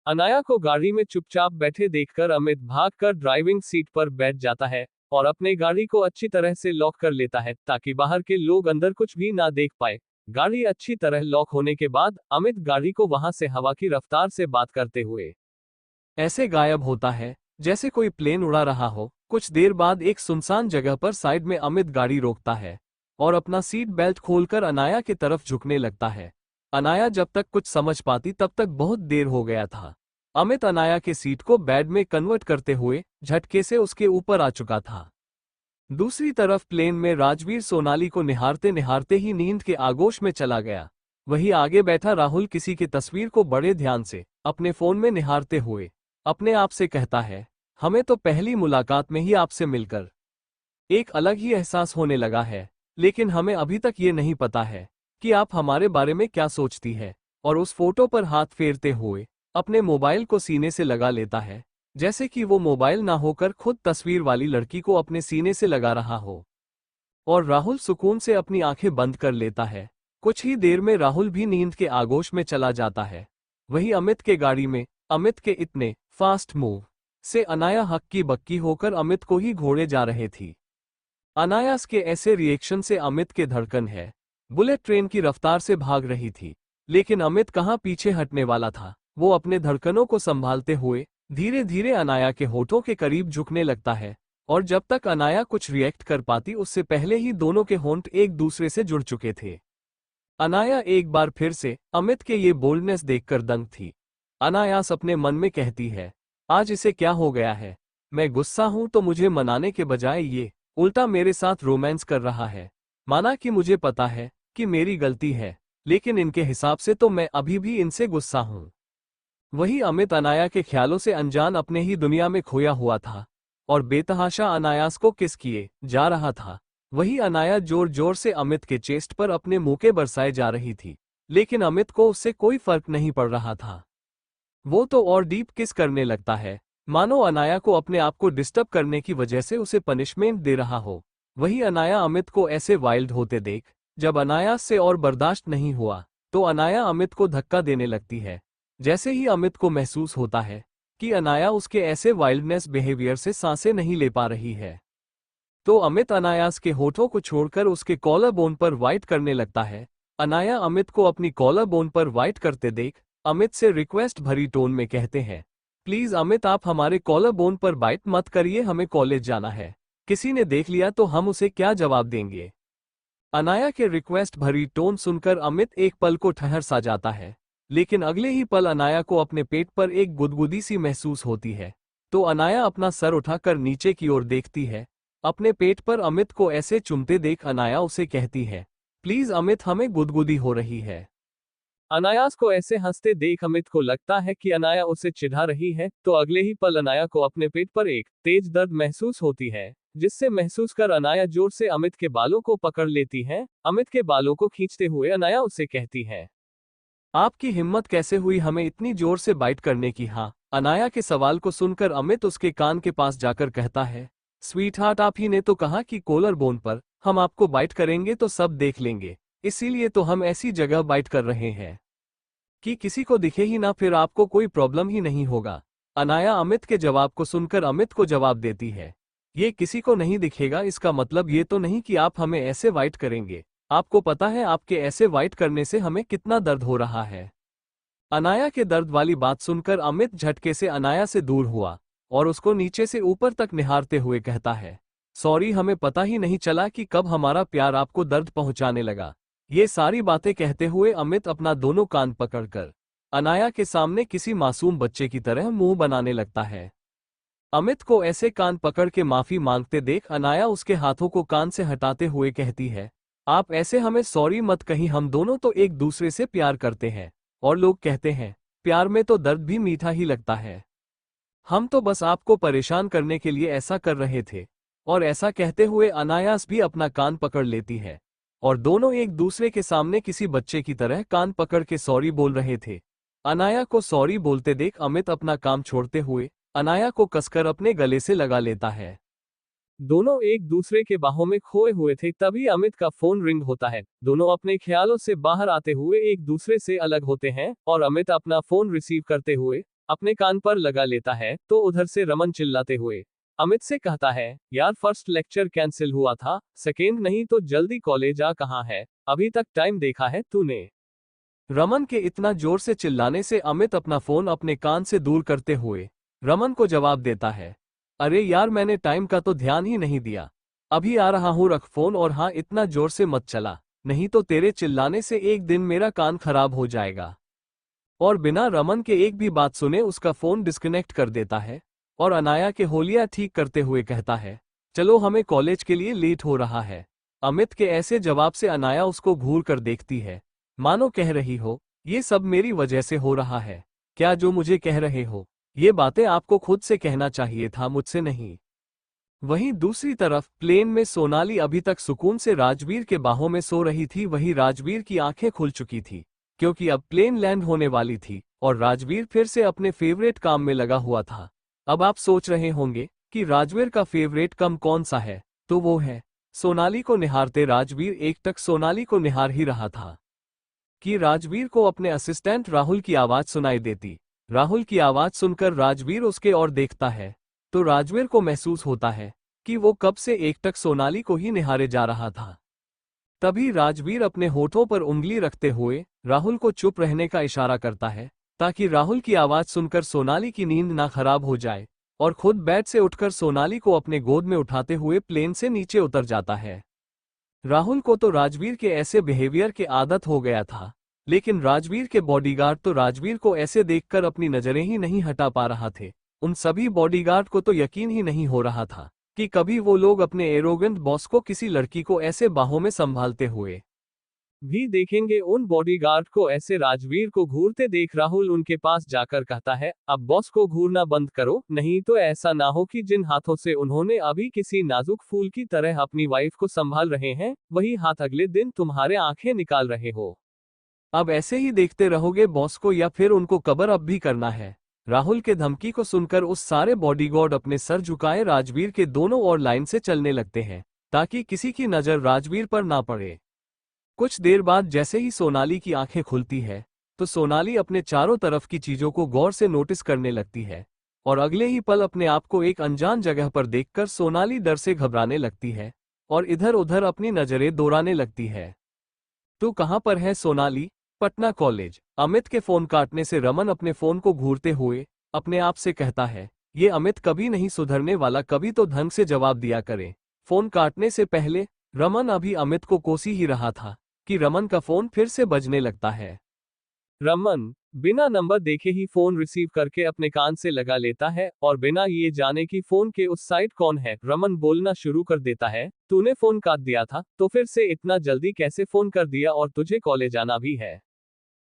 Speaker 1: अनाया को गाड़ी में चुपचाप बैठे देखकर अमित भागकर ड्राइविंग सीट पर बैठ जाता है और अपने गाड़ी को अच्छी तरह से लॉक कर लेता है ताकि बाहर के लोग अंदर कुछ भी ना देख पाए। गाड़ी अच्छी तरह लॉक होने के बाद अमित गाड़ी को वहां से हवा की रफ्तार से बात करते हुए
Speaker 2: ऐसे गायब होता है जैसे कोई प्लेन उड़ा रहा हो। कुछ देर बाद एक सुनसान जगह पर साइड में अमित गाड़ी रोकता है और अपना सीट बेल्ट खोलकर अनाया की तरफ झुकने लगता है। अनाया जब तक कुछ समझ पाती तब तक बहुत देर हो गया था। अमित अनाया के सीट को बेड में कन्वर्ट करते हुए झटके से उसके ऊपर आ चुका था। दूसरी तरफ प्लेन में राजवीर सोनाली को निहारते निहारते ही नींद के आगोश में चला गया। वहीं आगे बैठा राहुल किसी की तस्वीर को बड़े ध्यान से अपने फोन में निहारते हुए अपने आप से कहता है, हमें तो पहली मुलाकात में ही आपसे मिलकर एक अलग ही एहसास होने लगा है, लेकिन हमें अभी तक ये नहीं पता है कि आप हमारे बारे में क्या सोचती है। और उस फोटो पर हाथ फेरते हुए अपने मोबाइल को सीने से लगा लेता है, जैसे कि वो मोबाइल ना होकर खुद तस्वीर वाली लड़की को अपने सीने से लगा रहा हो। और राहुल सुकून से अपनी आंखें बंद कर लेता है। कुछ ही देर में राहुल भी नींद के आगोश में चला जाता है। वही अमित के गाड़ी में अमित के इतने फास्ट मूव से अनाया हक्की बक्की होकर अमित को ही घोड़े जा रहे थी। अनायास के ऐसे रिएक्शन से अमित के धड़कन है बुलेट ट्रेन की रफ्तार से भाग रही थी, लेकिन अमित कहाँ पीछे हटने वाला था। वो अपने धड़कनों को संभालते हुए धीरे धीरे अनाया के होठों के करीब झुकने लगता है, और जब तक अनाया कुछ रिएक्ट कर पाती उससे पहले ही दोनों के होंठ एक दूसरे से जुड़ चुके थे। अनाया एक बार फिर से अमित के ये बोल्डनेस देखकर दंग थी। अनायास अपने मन में कहती है, आज इसे क्या हो गया है? मैं गुस्सा हूं तो मुझे मनाने के बजाय ये उल्टा मेरे साथ रोमांस कर रहा है। माना कि मुझे पता है कि मेरी गलती है, लेकिन इनके हिसाब से तो मैं अभी भी इनसे गुस्सा हूं। वही अमित अनाया के ख्यालों से अनजान अपने ही दुनिया में खोया हुआ था और बेतहाशा अनायास को किस किए जा रहा था। वही अनाया जोर जोर से अमित के चेस्ट पर अपने मुंह के बरसाए जा रही थी, लेकिन अमित को उससे कोई फर्क नहीं पड़ रहा था। वो तो और डीप किस करने लगता है, मानो अनाया को अपने आप को डिस्टर्ब करने की वजह से उसे पनिशमेंट दे रहा हो। वही अनाया अमित को ऐसे वाइल्ड होते देख जब अनायास से और बर्दाश्त नहीं हुआ तो अनाया अमित को धक्का देने लगती है। जैसे ही अमित को महसूस होता है कि अनाया उसके ऐसे वाइल्डनेस बिहेवियर से सांसें नहीं ले पा रही है, तो अमित अनायास के होठों को छोड़कर उसके कॉलर बोन पर वाइट करने लगता है। अनाया अमित को अपनी कॉलर बोन पर वाइट करते देख अमित से रिक्वेस्ट भरी टोन में कहते हैं, प्लीज अमित आप हमारे कॉलर बोन पर बाइट मत करिए, हमें कॉलेज जाना है। किसी ने देख लिया तो हम उसे क्या जवाब देंगे? अनाया के रिक्वेस्ट भरी टोन सुनकर अमित एक पल को ठहर सा जाता है, लेकिन अगले ही पल अनाया को अपने पेट पर एक गुदगुदी सी महसूस होती है। तो अनाया अपना सर उठाकर नीचे की ओर देखती है। अपने पेट पर अमित को ऐसे चुमते देख अनाया उसे कहती है, प्लीज अमित हमें गुदगुदी हो रही है।
Speaker 1: अनायास को ऐसे हंसते देख अमित को लगता है कि अनाया उसे चिढ़ा रही है, तो अगले ही पल अनाया को अपने पेट पर एक तेज दर्द महसूस होती है, जिससे महसूस कर अनाया जोर से अमित के बालों को पकड़ लेती है। अमित के बालों को खींचते हुए अनाया उसे कहती है,
Speaker 2: आपकी हिम्मत कैसे हुई हमें इतनी जोर से बाइट करने की? हाँ। अनाया के सवाल को सुनकर अमित उसके कान के पास जाकर कहता है, स्वीट हार्ट आप ही ने तो कहा कि कॉलर बोन पर हम आपको बाइट करेंगे तो सब देख लेंगे, इसीलिए तो हम ऐसी जगह बाइट कर रहे हैं कि किसी को दिखे ही ना, फिर आपको कोई प्रॉब्लम ही नहीं होगा। अनाया अमित के जवाब को सुनकर अमित को जवाब देती है, ये किसी को नहीं दिखेगा इसका मतलब ये तो नहीं कि आप हमें ऐसे वाइट करेंगे। आपको पता है आपके ऐसे वाइट करने से हमें कितना दर्द हो रहा है। अनाया के दर्द वाली बात सुनकर अमित झटके से अनाया से दूर हुआ और उसको नीचे से ऊपर तक निहारते हुए कहता है, सॉरी हमें पता ही नहीं चला कि कब हमारा प्यार आपको दर्द पहुंचाने लगा। ये सारी बातें कहते हुए अमित अपना दोनों कान पकड़कर अनाया के सामने किसी मासूम बच्चे की तरह मुंह बनाने लगता है। अमित को ऐसे कान पकड़ के माफी मांगते देख अनाया उसके हाथों को कान से हटाते हुए कहती है, आप ऐसे हमें सॉरी मत कहीं, हम दोनों तो एक दूसरे से प्यार करते हैं और लोग कहते हैं प्यार में तो दर्द भी मीठा ही लगता है। हम तो बस आपको परेशान करने के लिए ऐसा कर रहे थे। और ऐसा कहते हुए अनायास भी अपना कान पकड़ लेती है और दोनों एक दूसरे के सामने किसी बच्चे की तरह कान पकड़ के सॉरी बोल रहे थे। अनाया को सॉरी बोलते देख अमित अपना काम छोड़ते हुए अनाया को कसकर अपने गले से लगा लेता है।
Speaker 1: दोनों एक दूसरे के बाहों में खोए हुए थे, तभी अमित का फोन रिंग होता है। दोनों अपने ख्यालों से बाहर आते हुए एक दूसरे से अलग होते हैं और अमित अपना फोन रिसीव करते हुए अपने कान पर लगा लेता है, तो उधर से रमन चिल्लाते हुए अमित से कहता है, यार फर्स्ट लेक्चर कैंसिल हुआ था, सेकेंड नहीं तो जल्दी कॉलेज आ, कहाँ है? अभी तक टाइम देखा है तूने?
Speaker 2: रमन के इतना जोर से चिल्लाने से अमित अपना फोन अपने कान से दूर करते हुए रमन को जवाब देता है, अरे यार मैंने टाइम का तो ध्यान ही नहीं दिया, अभी आ रहा हूँ रख फोन, और हाँ इतना जोर से मत चला, नहीं तो तेरे चिल्लाने से एक दिन मेरा कान खराब हो जाएगा। और बिना रमन के एक भी बात सुने उसका फोन डिस्कनेक्ट कर देता है और अनाया के होलिया ठीक करते हुए कहता है, चलो हमें कॉलेज के लिए लेट हो रहा है। अमित के ऐसे जवाब से अनाया उसको घूर कर देखती है, मानो कह रही हो, ये सब मेरी वजह से हो रहा है क्या? जो मुझे कह रहे हो ये बातें आपको खुद से कहना चाहिए था, मुझसे नहीं। वहीं दूसरी तरफ प्लेन में सोनाली अभी तक सुकून से राजवीर के बाहों में सो रही थी। वहीं राजवीर की आंखें खुल चुकी थी क्योंकि अब प्लेन लैंड होने वाली थी और राजवीर फिर से अपने फेवरेट काम में लगा हुआ था। अब आप सोच रहे होंगे कि राजवीर का फेवरेट कम कौन सा है, तो वो है सोनाली को निहारते। राजवीर एकटक सोनाली को निहार ही रहा था कि राजवीर को अपने असिस्टेंट राहुल की आवाज सुनाई देती। राहुल की आवाज सुनकर राजवीर उसके ओर देखता है तो राजवीर को महसूस होता है कि वो कब से एकटक सोनाली को ही निहारे जा रहा था। तभी राजवीर अपने होठों पर उंगली रखते हुए राहुल को चुप रहने का इशारा करता है ताकि राहुल की आवाज सुनकर सोनाली की नींद ना खराब हो जाए, और खुद बेड से उठकर सोनाली को अपने गोद में उठाते हुए प्लेन से नीचे उतर जाता है। राहुल को तो राजवीर के ऐसे बिहेवियर की आदत हो गया था, लेकिन राजवीर के बॉडीगार्ड तो राजवीर को ऐसे देखकर अपनी नजरें ही नहीं हटा पा रहा थे। उन सभी बॉडीगार्ड को तो यकीन ही नहीं हो रहा था कि कभी वो लोग अपने एरोगेंट बॉस को किसी लड़की को ऐसे बाहों में संभालते हुए
Speaker 1: भी देखेंगे। उन बॉडीगार्ड को ऐसे राजवीर को घूरते देख राहुल उनके पास जाकर कहता है, अब बॉस को घूरना बंद करो, नहीं तो ऐसा ना हो कि जिन हाथों से उन्होंने अभी किसी नाजुक फूल की तरह अपनी वाइफ को संभाल रहे हैं, वही हाथ अगले दिन तुम्हारे आंखें निकाल रहे हो।
Speaker 2: अब ऐसे ही देखते रहोगे बॉस को, या फिर उनको कबर अप भी करना है। राहुल के धमकी को सुनकर उस सारे बॉडीगार्ड अपने सर झुकाए राजवीर के दोनों ओर लाइन से चलने लगते हैं ताकि किसी की नजर राजवीर पर ना पड़े। कुछ देर बाद जैसे ही सोनाली की आंखें खुलती है तो सोनाली अपने चारों तरफ की चीजों को गौर से नोटिस करने लगती है, और अगले ही पल अपने आप को एक अनजान जगह पर देखकर सोनाली डर से घबराने लगती है और इधर उधर अपनी नजरें दौड़ाने लगती है। तू कहां पर है सोनाली? पटना कॉलेज। अमित के फोन काटने से रमन अपने फोन को घूरते हुए अपने आप से कहता है, ये अमित कभी नहीं सुधरने वाला, कभी तो ढंग से जवाब दिया करे। फोन काटने से पहले रमन अभी अमित को कोसी ही रहा था कि रमन का फोन फिर से बजने लगता है।
Speaker 1: रमन बिना नंबर देखे ही फोन रिसीव करके अपने कान से लगा लेता है और बिना ये जाने कि फोन के उस साइड कौन है, रमन बोलना शुरू कर देता है, तूने फोन काट दिया था तो फिर से इतना जल्दी कैसे फोन कर दिया, और तुझे कॉलेज आना भी है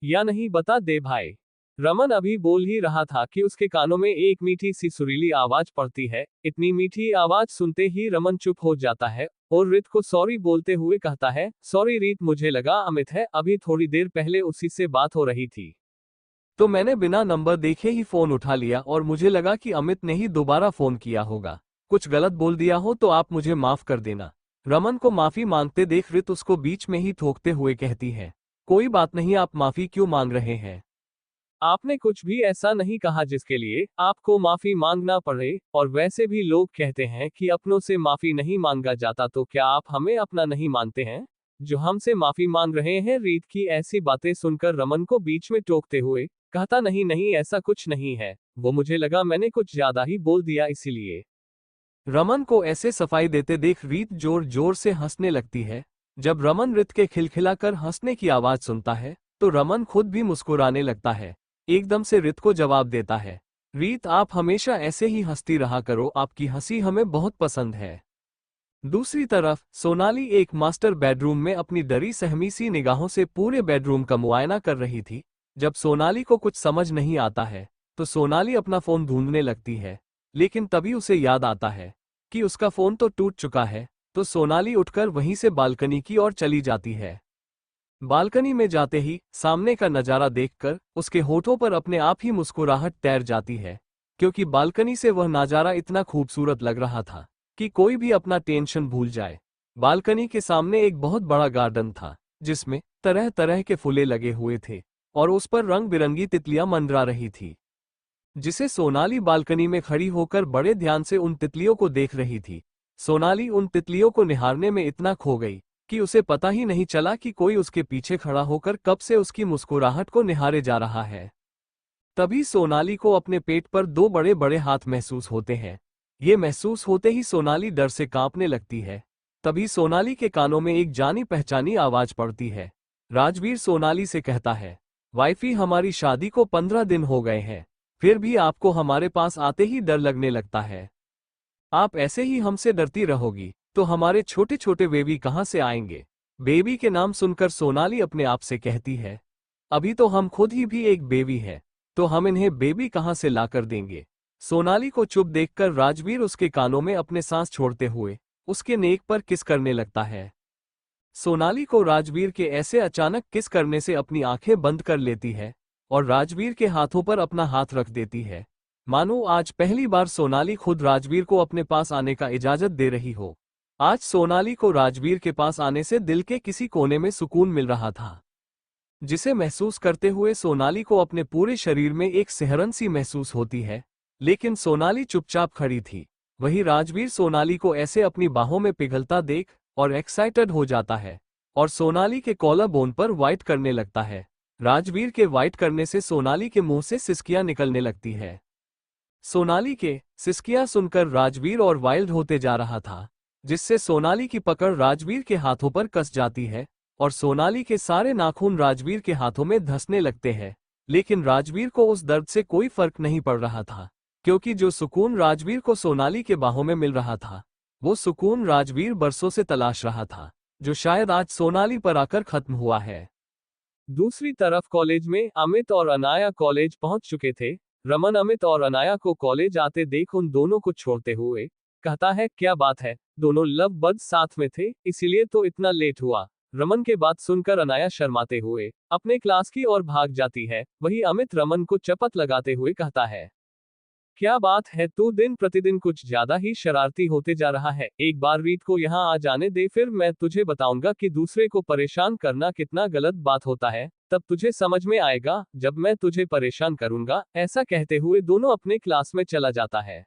Speaker 1: या नहीं, बता दे भाई। रमन अभी बोल ही रहा था कि उसके कानों में एक मीठी सी सुरीली आवाज पड़ती है। इतनी मीठी आवाज सुनते ही रमन चुप हो जाता है और रित को सॉरी बोलते हुए कहता है, सॉरी रीत, मुझे लगा अमित है, अभी थोड़ी देर पहले उसी से बात हो रही थी
Speaker 2: तो मैंने बिना नंबर देखे ही फोन उठा लिया और मुझे लगा कि अमित ने ही दोबारा फोन किया होगा। कुछ गलत बोल दिया हो तो आप मुझे माफ कर देना। रमन को माफी मांगते देख रित उसको बीच में ही ठोकते हुए कहती है, कोई बात नहीं, आप माफी क्यों मांग रहे हैं?
Speaker 1: आपने कुछ भी ऐसा नहीं कहा जिसके लिए आपको माफी मांगना पड़े, और वैसे भी लोग कहते हैं कि अपनों से माफी नहीं मांगा जाता, तो क्या आप हमें अपना नहीं मानते हैं जो हमसे माफी मांग रहे हैं? रीत की ऐसी बातें सुनकर रमन को बीच में टोकते हुए कहता, नहीं नहीं, ऐसा कुछ नहीं है, वो मुझे लगा मैंने कुछ ज्यादा ही बोल दिया इसीलिए।
Speaker 2: रमन को ऐसे सफाई देते देख रीत जोर जोर से हंसने लगती है। जब रमन रित के खिलखिलाकर हंसने की आवाज सुनता है तो रमन खुद भी मुस्कुराने लगता है। एकदम से रित को जवाब देता है, रीत आप हमेशा ऐसे ही हंसती रहा करो, आपकी हंसी हमें बहुत पसंद है। दूसरी तरफ सोनाली एक मास्टर बेडरूम में अपनी डरी सहमी सी निगाहों से पूरे बेडरूम का मुआयना कर रही थी। जब सोनाली को कुछ समझ नहीं आता है तो सोनाली अपना फोन ढूंढने लगती है, लेकिन तभी उसे याद आता है कि उसका फोन तो टूट चुका है। तो सोनाली उठकर वहीं से बालकनी की ओर चली जाती है। बालकनी में जाते ही सामने का नजारा देखकर उसके होठों पर अपने आप ही मुस्कुराहट तैर जाती है, क्योंकि बालकनी से वह नजारा इतना खूबसूरत लग रहा था कि कोई भी अपना टेंशन भूल जाए। बालकनी के सामने एक बहुत बड़ा गार्डन था जिसमें तरह तरह के फूले लगे हुए थे और उस पर रंग बिरंगी तितलियां मंडरा रही थी, जिसे सोनाली बालकनी में खड़ी होकर बड़े ध्यान से उन तितलियों को देख रही थी। सोनाली उन तितलियों को निहारने में इतना खो गई कि उसे पता ही नहीं चला कि कोई उसके पीछे खड़ा होकर कब से उसकी मुस्कुराहट को निहारे जा रहा है। तभी सोनाली को अपने पेट पर दो बड़े बड़े हाथ महसूस होते हैं। ये महसूस होते ही सोनाली डर से कांपने लगती है। तभी सोनाली के कानों में एक जानी पहचानी आवाज पड़ती है। राजवीर सोनाली से कहता है, वाइफी, हमारी शादी को 15 दिन हो गए हैं, फिर भी आपको हमारे पास आते ही डर लगने लगता है। आप ऐसे ही हमसे डरती रहोगी तो हमारे छोटे छोटे बेबी कहां से आएंगे? बेबी के नाम सुनकर सोनाली अपने आप से कहती है, अभी तो हम खुद ही भी एक बेबी है, तो हम इन्हें बेबी कहां से लाकर देंगे? सोनाली को चुप देखकर राजवीर उसके कानों में अपने सांस छोड़ते हुए उसके नेक पर किस करने लगता है। सोनाली को राजवीर के ऐसे अचानक किस करने से अपनी आंखें बंद कर लेती है और राजवीर के हाथों पर अपना हाथ रख देती है। मानो आज पहली बार सोनाली खुद राजवीर को अपने पास आने का इजाजत दे रही हो। आज सोनाली को राजवीर के पास आने से दिल के किसी कोने में सुकून मिल रहा था, जिसे महसूस करते हुए सोनाली को अपने पूरे शरीर में एक सिहरन सी महसूस होती है। लेकिन सोनाली चुपचाप खड़ी थी। वही राजवीर सोनाली को ऐसे अपनी बाहों में पिघलता देख और एक्साइटेड हो जाता है और सोनाली के कॉलर बोन पर वाइट करने लगता है। राजवीर के वाइट करने से सोनाली के मुंह से सिसकियां निकलने लगती है। सोनाली के सिसकियां सुनकर राजवीर और वाइल्ड होते जा रहा था, जिससे सोनाली की पकड़ राजवीर के हाथों पर कस जाती है और सोनाली के सारे नाखून राजवीर के हाथों में धंसने लगते हैं। लेकिन राजवीर को उस दर्द से कोई फर्क नहीं पड़ रहा था, क्योंकि जो सुकून राजवीर को सोनाली के बाहों में मिल रहा था, वो सुकून राजवीर बरसों से तलाश रहा था, जो शायद आज सोनाली पर आकर खत्म हुआ है।
Speaker 1: दूसरी तरफ कॉलेज में अमित और अनाया कॉलेज पहुंच चुके थे। रमन अमित और अनाया को कॉलेज आते देख उन दोनों को छोड़ते हुए कहता है, क्या बात है, दोनों लव बर्ड्स साथ में थे, इसीलिए तो इतना लेट हुआ। रमन के बात सुनकर अनाया शर्माते हुए अपने क्लास की ओर भाग जाती है। वही अमित रमन को चपत लगाते हुए कहता है, क्या बात है, तू दिन प्रतिदिन कुछ ज्यादा ही शरारती होते जा रहा है। एक बार रीत को यहाँ आ जाने दे, फिर मैं तुझे बताऊंगा कि दूसरे को परेशान करना कितना गलत बात होता है। तब तुझे समझ में आएगा जब मैं तुझे परेशान करूंगा। ऐसा कहते हुए दोनों अपने क्लास में चला जाता है।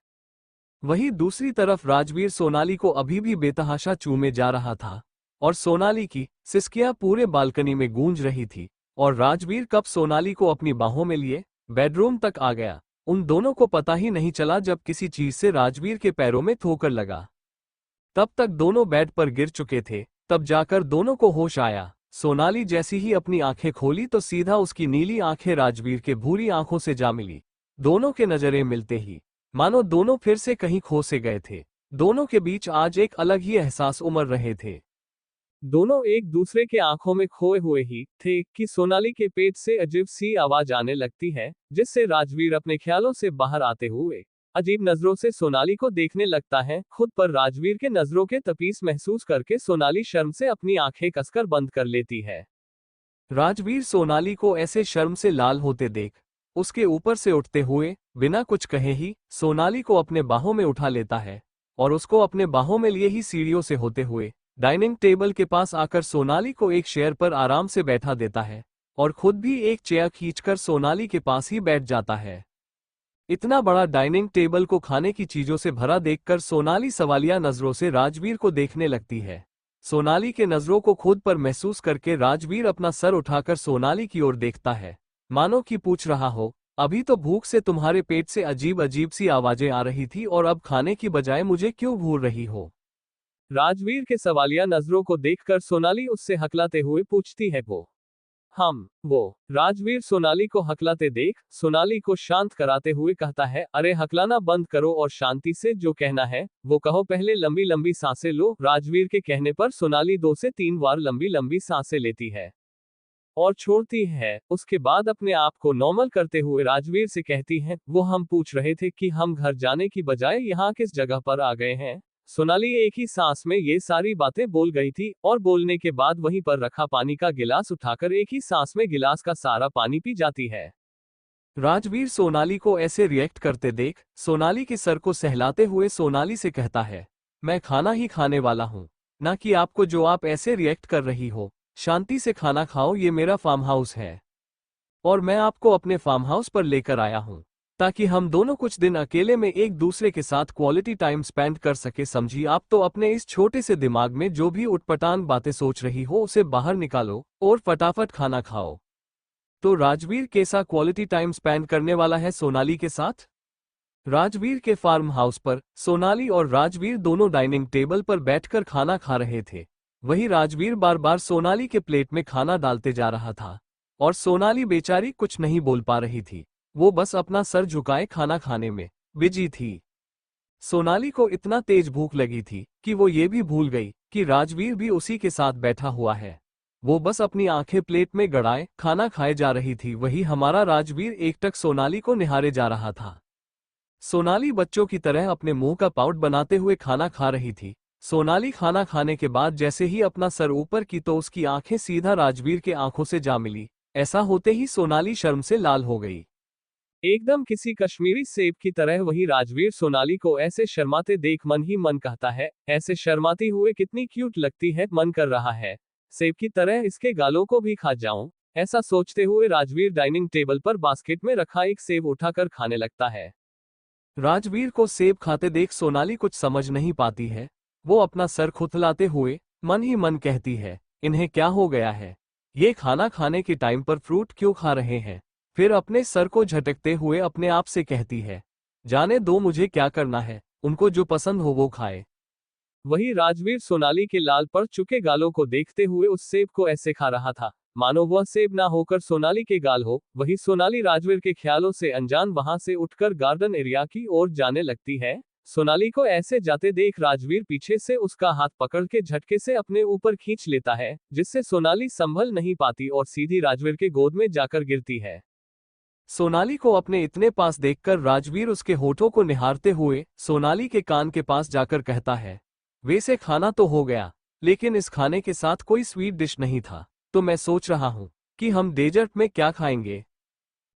Speaker 2: वहीं दूसरी तरफ राजवीर सोनाली को अभी भी बेतहाशा चूमे जा रहा था और सोनाली की सिसकियां पूरे बालकनी में गूंज रही थी और राजवीर कब सोनाली को अपनी बाहों में लिए बेडरूम तक आ गया, उन दोनों को पता ही नहीं चला जब किसी चीज से राजवीर के पैरों में ठोकर लगा। तब तक दोनों बेड पर गिर चुके थे। तब जाकर दोनों को होश आया। सोनाली जैसी ही अपनी आंखें खोली तो सीधा उसकी नीली आंखें राजवीर के भूरी आंखों से जा मिली। दोनों के नजरें मिलते ही मानो दोनों फिर से कहीं खो से गए थे। दोनों के बीच आज एक अलग ही एहसास उमड़ रहे थे।
Speaker 1: दोनों एक दूसरे के आंखों में खोए हुए ही थे कि सोनाली के पेट से अजीब सी आवाज आने लगती है, जिससे राजवीर अपने ख्यालों से बाहर आते हुए अजीब नजरों से सोनाली को देखने लगता है। खुद पर राजवीर के नजरों के तपीस महसूस करके सोनाली शर्म से अपनी आंखें कसकर बंद कर लेती है।
Speaker 2: राजवीर सोनाली को ऐसे शर्म से लाल होते देख उसके ऊपर से उठते हुए बिना कुछ कहे ही सोनाली को अपने बाहों में उठा लेता है और उसको अपने बाहों में लिए ही सीढ़ियों से होते हुए डाइनिंग टेबल के पास आकर सोनाली को एक चेयर पर आराम से बैठा देता है और खुद भी एक चेयर खींचकर सोनाली के पास ही बैठ जाता है। इतना बड़ा डाइनिंग टेबल को खाने की चीजों से भरा देखकर सोनाली सवालिया नजरों से राजवीर को देखने लगती है। सोनाली के नजरों को खुद पर महसूस करके राजवीर अपना सर उठाकर सोनाली की ओर देखता है, मानो कि पूछ रहा हो, अभी तो भूख से तुम्हारे पेट से अजीब अजीब सी आवाजें आ रही थी और अब खाने की बजाय मुझे क्यों घूर रही हो।
Speaker 1: राजवीर के सवालिया नजरों को देखकर सोनाली उससे हकलाते हुए पूछती है, वो। राजवीर सोनाली को हकलाते देख सोनाली को शांत कराते हुए कहता है, अरे हकलाना बंद करो और शांति से जो कहना है वो कहो, पहले लंबी लंबी सांसें लो। राजवीर के कहने पर सोनाली 2 से 3 बार लंबी लंबी सांसें लेती है और छोड़ती है। उसके बाद अपने आप को नॉर्मल करते हुए राजवीर से कहती है, वो हम पूछ रहे थे कि हम घर जाने की बजाय यहाँ किस जगह पर आ गए हैं। सोनाली एक ही सांस में ये सारी बातें बोल गई थी और बोलने के बाद वहीं पर रखा पानी का गिलास उठाकर एक ही सांस में गिलास का सारा पानी पी जाती है।
Speaker 2: राजवीर सोनाली को ऐसे रिएक्ट करते देख सोनाली के सर को सहलाते हुए सोनाली से कहता है, मैं खाना ही खाने वाला हूँ, ना कि आपको जो आप ऐसे रिएक्ट कर रही हो। शांति से खाना खाओ, ये मेरा फार्म हाउस है और मैं आपको अपने फार्म हाउस पर लेकर आया हूँ ताकि हम दोनों कुछ दिन अकेले में एक दूसरे के साथ क्वालिटी टाइम स्पेंड कर सके। समझी? आप तो अपने इस छोटे से दिमाग में जो भी उटपटांग बातें सोच रही हो उसे बाहर निकालो और फटाफट खाना खाओ। तो राजवीर कैसा क्वालिटी टाइम स्पेंड करने वाला है सोनाली के साथ? राजवीर के फार्म हाउस पर सोनाली और राजवीर दोनों डाइनिंग टेबल पर बैठकर खाना खा रहे थे। वही राजवीर बार बार सोनाली के प्लेट में खाना डालते जा रहा था और सोनाली बेचारी कुछ नहीं बोल पा रही थी। वो बस अपना सर झुकाए खाना खाने में बिजी थी। सोनाली को इतना तेज भूख लगी थी कि वो ये भी भूल गई कि राजवीर भी उसी के साथ बैठा हुआ है। वो बस अपनी आंखें प्लेट में गड़ाए खाना खाए जा रही थी। वही हमारा राजवीर एकटक सोनाली को निहारे जा रहा था। सोनाली बच्चों की तरह अपने मुंह का पाउट बनाते हुए खाना खा रही थी। सोनाली खाना खाने के बाद जैसे ही अपना सर ऊपर की तो उसकी आंखें सीधा राजवीर के आंखों से जा मिली। ऐसा होते ही सोनाली शर्म से लाल हो गई।
Speaker 1: एकदम किसी कश्मीरी सेब की तरह। वही राजवीर सोनाली को ऐसे शर्माते देख मन ही मन कहता है, ऐसे शर्माती हुए कितनी क्यूट लगती है, मन कर रहा है सेब की तरह इसके गालों को भी खा जाऊं। ऐसा सोचते हुए राजवीर डाइनिंग टेबल पर बास्केट में रखा एक सेब उठाकर खाने लगता है।
Speaker 2: राजवीर को सेब खाते देख सोनाली कुछ समझ नहीं पाती है। वो अपना सर खुथलाते हुए मन ही मन कहती है, इन्हें क्या हो गया है, ये खाना खाने के टाइम पर फ्रूट क्यों खा रहे हैं। फिर अपने सर को झटकते हुए अपने आप से कहती है, जाने दो, मुझे क्या करना है, उनको जो पसंद हो वो खाए।
Speaker 1: वही राजवीर सोनाली के लाल पड़ चुके गालों को देखते हुए उस सेब को ऐसे खा रहा था मानो वह सेब ना होकर सोनाली के गाल हो। वही सोनाली राजवीर के ख्यालों से अनजान वहां से उठकर गार्डन एरिया की ओर जाने लगती है। सोनाली को ऐसे जाते देख राजवीर पीछे से उसका हाथ पकड़ के झटके से अपने ऊपर खींच लेता है, जिससे सोनाली संभल नहीं पाती और सीधी राजवीर के गोद में जाकर गिरती है।
Speaker 2: सोनाली को अपने इतने पास देखकर राजवीर उसके होठों को निहारते हुए सोनाली के कान के पास जाकर कहता है, वैसे खाना तो हो गया, लेकिन इस खाने के साथ कोई स्वीट डिश नहीं था, तो मैं सोच रहा हूं कि हम डेजर्ट में क्या खाएंगे।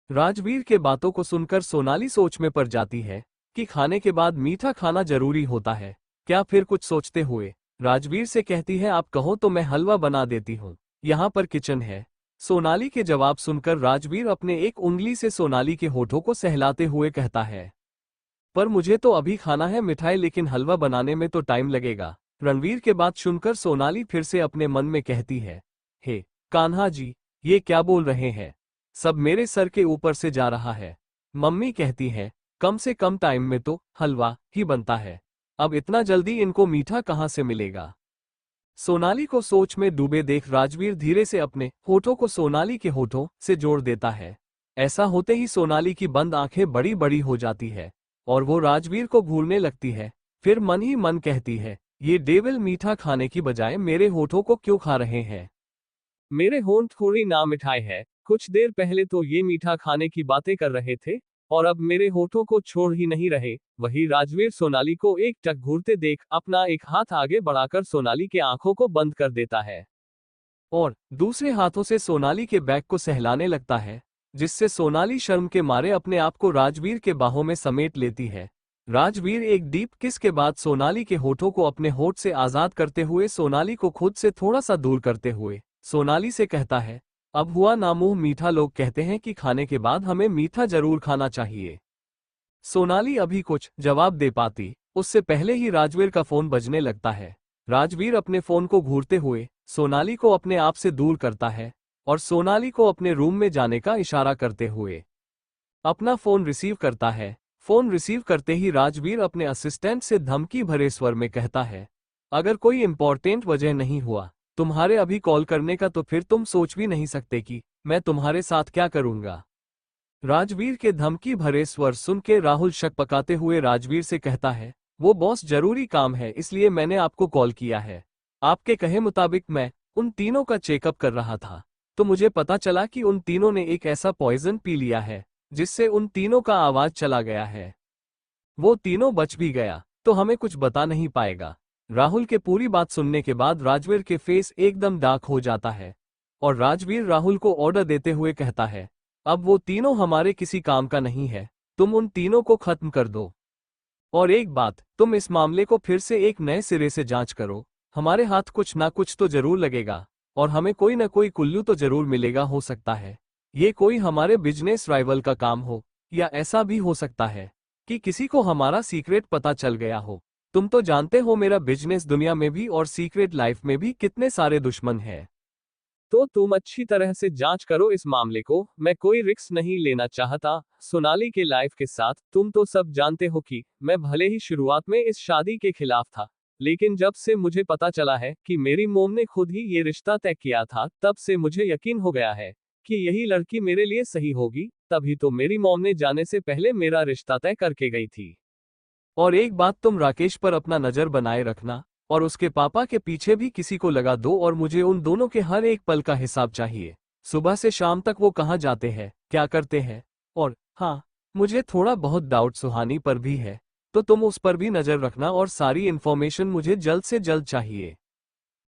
Speaker 2: राजवीर के बातों को सुनकर सोनाली सोच में पड़ जाती है कि खाने के बाद मीठा खाना जरूरी होता है क्या। फिर कुछ सोचते हुए राजवीर से कहती है, आप कहो तो मैं हलवा बना देती हूँ, यहाँ पर किचन है। सोनाली के जवाब सुनकर राजवीर अपने एक उंगली से सोनाली के होठों को सहलाते हुए कहता है, पर मुझे तो अभी खाना है मिठाई, लेकिन हलवा बनाने में तो टाइम लगेगा। रणवीर के बात सुनकर सोनाली फिर से अपने मन में कहती है, हे कान्हा जी, ये क्या बोल रहे हैं, सब मेरे सर के ऊपर से जा रहा है। मम्मी कहती है कम से कम टाइम में तो हलवा ही बनता है, अब इतना जल्दी इनको मीठा कहाँ से मिलेगा। सोनाली को सोच में डूबे देख राजवीर धीरे से अपने होठों को सोनाली के होठों से जोड़ देता है। ऐसा होते ही सोनाली की बंद आंखें बड़ी बड़ी हो जाती है और वो राजवीर को घूरने लगती है। फिर मन ही मन कहती है, ये डेविल मीठा खाने की बजाय मेरे होठों को क्यों खा रहे हैं।
Speaker 1: मेरे होंठ थोड़ी ना मिठाई है, कुछ देर पहले तो ये मीठा खाने की बातें कर रहे थे और अब मेरे होठों को छोड़ ही नहीं रहे। वही राजवीर सोनाली को एक टक घूरते देख अपना एक हाथ आगे बढ़ाकर सोनाली के आंखों को बंद कर देता है
Speaker 2: और दूसरे हाथों से सोनाली के बैग को सहलाने लगता है, जिससे सोनाली शर्म के मारे अपने आप को राजवीर के बाहों में समेट लेती है। राजवीर एक डीप किस के बाद सोनाली के होठों को अपने होठ से आजाद करते हुए सोनाली को खुद से थोड़ा सा दूर करते हुए सोनाली से कहता है, अब हुआ ना मुंह मीठा, लोग कहते हैं कि खाने के बाद हमें मीठा जरूर खाना चाहिए। सोनाली अभी कुछ जवाब दे पाती उससे पहले ही राजवीर का फोन बजने लगता है। राजवीर अपने फोन को घूरते हुए सोनाली को अपने आप से दूर करता है और सोनाली को अपने रूम में जाने का इशारा करते हुए अपना फोन रिसीव करता है। फोन रिसीव करते ही राजवीर अपने असिस्टेंट से धमकी भरे स्वर में कहता है, अगर कोई इंपॉर्टेंट वजह नहीं हुआ तुम्हारे अभी कॉल करने का तो फिर तुम सोच भी नहीं सकते कि मैं तुम्हारे साथ क्या करूंगा। राजवीर के धमकी भरे स्वर सुन के राहुल शक पकाते हुए राजवीर से कहता है, वो बॉस जरूरी काम है इसलिए मैंने आपको कॉल किया है। आपके कहे मुताबिक मैं उन तीनों का चेकअप कर रहा था तो मुझे पता चला कि उन तीनों ने एक ऐसा पॉइजन पी लिया है जिससे उन तीनों का आवाज चला गया है। वो तीनों बच भी गया तो हमें कुछ बता नहीं पाएगा। राहुल के पूरी बात सुनने के बाद राजवीर के फेस एकदम डार्क हो जाता है और राजवीर राहुल को ऑर्डर देते हुए कहता है, अब वो तीनों हमारे किसी काम का नहीं है, तुम उन तीनों को खत्म कर दो। और एक बात, तुम इस मामले को फिर से एक नए सिरे से जांच करो, हमारे हाथ कुछ ना कुछ तो जरूर लगेगा और हमें कोई ना कोई कुल्लू तो जरूर मिलेगा। हो सकता है ये कोई हमारे बिजनेस राइवल का काम हो या ऐसा भी हो सकता है कि किसी को हमारा सीक्रेट पता चल गया हो। तुम तो जानते हो मेरा बिजनेस दुनिया में भी और सीक्रेट लाइफ में भी कितने सारे दुश्मन हैं।
Speaker 1: तो तुम अच्छी तरह से जांच करो इस मामले को, मैं कोई रिस्क नहीं लेना चाहता सोनाली के लाइफ के साथ। तुम तो सब जानते हो कि मैं भले ही शुरुआत में इस शादी के खिलाफ था, लेकिन जब से मुझे पता चला है कि मेरी मोम ने खुद ही ये रिश्ता तय किया था, तब से मुझे यकीन हो गया है कि यही लड़की मेरे लिए सही होगी। तभी तो मेरी मोम ने जाने से पहले मेरा रिश्ता तय करके गई थी।
Speaker 2: और एक बात, तुम राकेश पर अपना नजर बनाए रखना और उसके पापा के पीछे भी किसी को लगा दो और मुझे उन दोनों के हर एक पल का हिसाब चाहिए। सुबह से शाम तक वो कहाँ जाते हैं, क्या करते हैं। और हाँ, मुझे थोड़ा बहुत डाउट सुहानी पर भी है, तो तुम उस पर भी नजर रखना और सारी इन्फॉर्मेशन मुझे जल्द से जल्द चाहिए।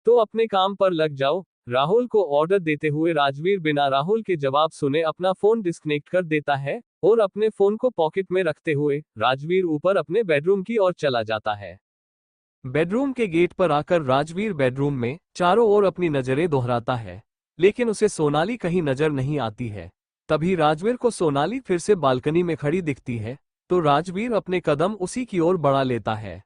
Speaker 1: तो अपने काम पर लग जाओ, राहुल को ऑर्डर देते हुए राजवीर बिना राहुल के जवाब सुने अपना फोन डिस्कनेक्ट कर देता है और अपने फोन को पॉकेट में रखते हुए राजवीर ऊपर अपने बेडरूम की ओर चला जाता है।
Speaker 2: बेडरूम के गेट पर आकर राजवीर बेडरूम में चारों ओर अपनी नजरें दोहराता है, लेकिन उसे सोनाली कहीं नजर नहीं आती है। तभी राजवीर को सोनाली फिर से बालकनी में खड़ी दिखती है, तो राजवीर अपने कदम उसी की ओर बढ़ा लेता है।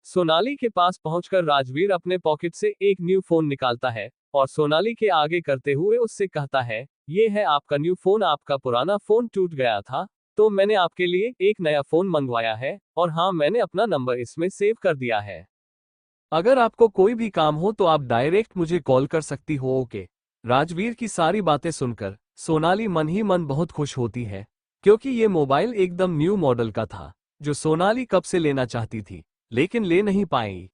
Speaker 1: सोनाली के पास पहुंचकर राजवीर अपने पॉकेट से एक न्यू फोन निकालता है और सोनाली के आगे करते हुए उससे कहता है, ये है आपका न्यू फोन, आपका पुराना फोन टूट गया था तो मैंने आपके लिए एक नया फोन मंगवाया है और हाँ, मैंने अपना नंबर इसमें सेव कर दिया है।
Speaker 2: अगर आपको कोई भी काम हो तो आप डायरेक्ट मुझे कॉल कर सकती हो। ओके। राजवीर की सारी बातें सुनकर सोनाली मन ही मन बहुत खुश होती है, क्योंकि ये मोबाइल एकदम न्यू मॉडल का था जो सोनाली कब से लेना चाहती थी लेकिन ले नहीं पाई।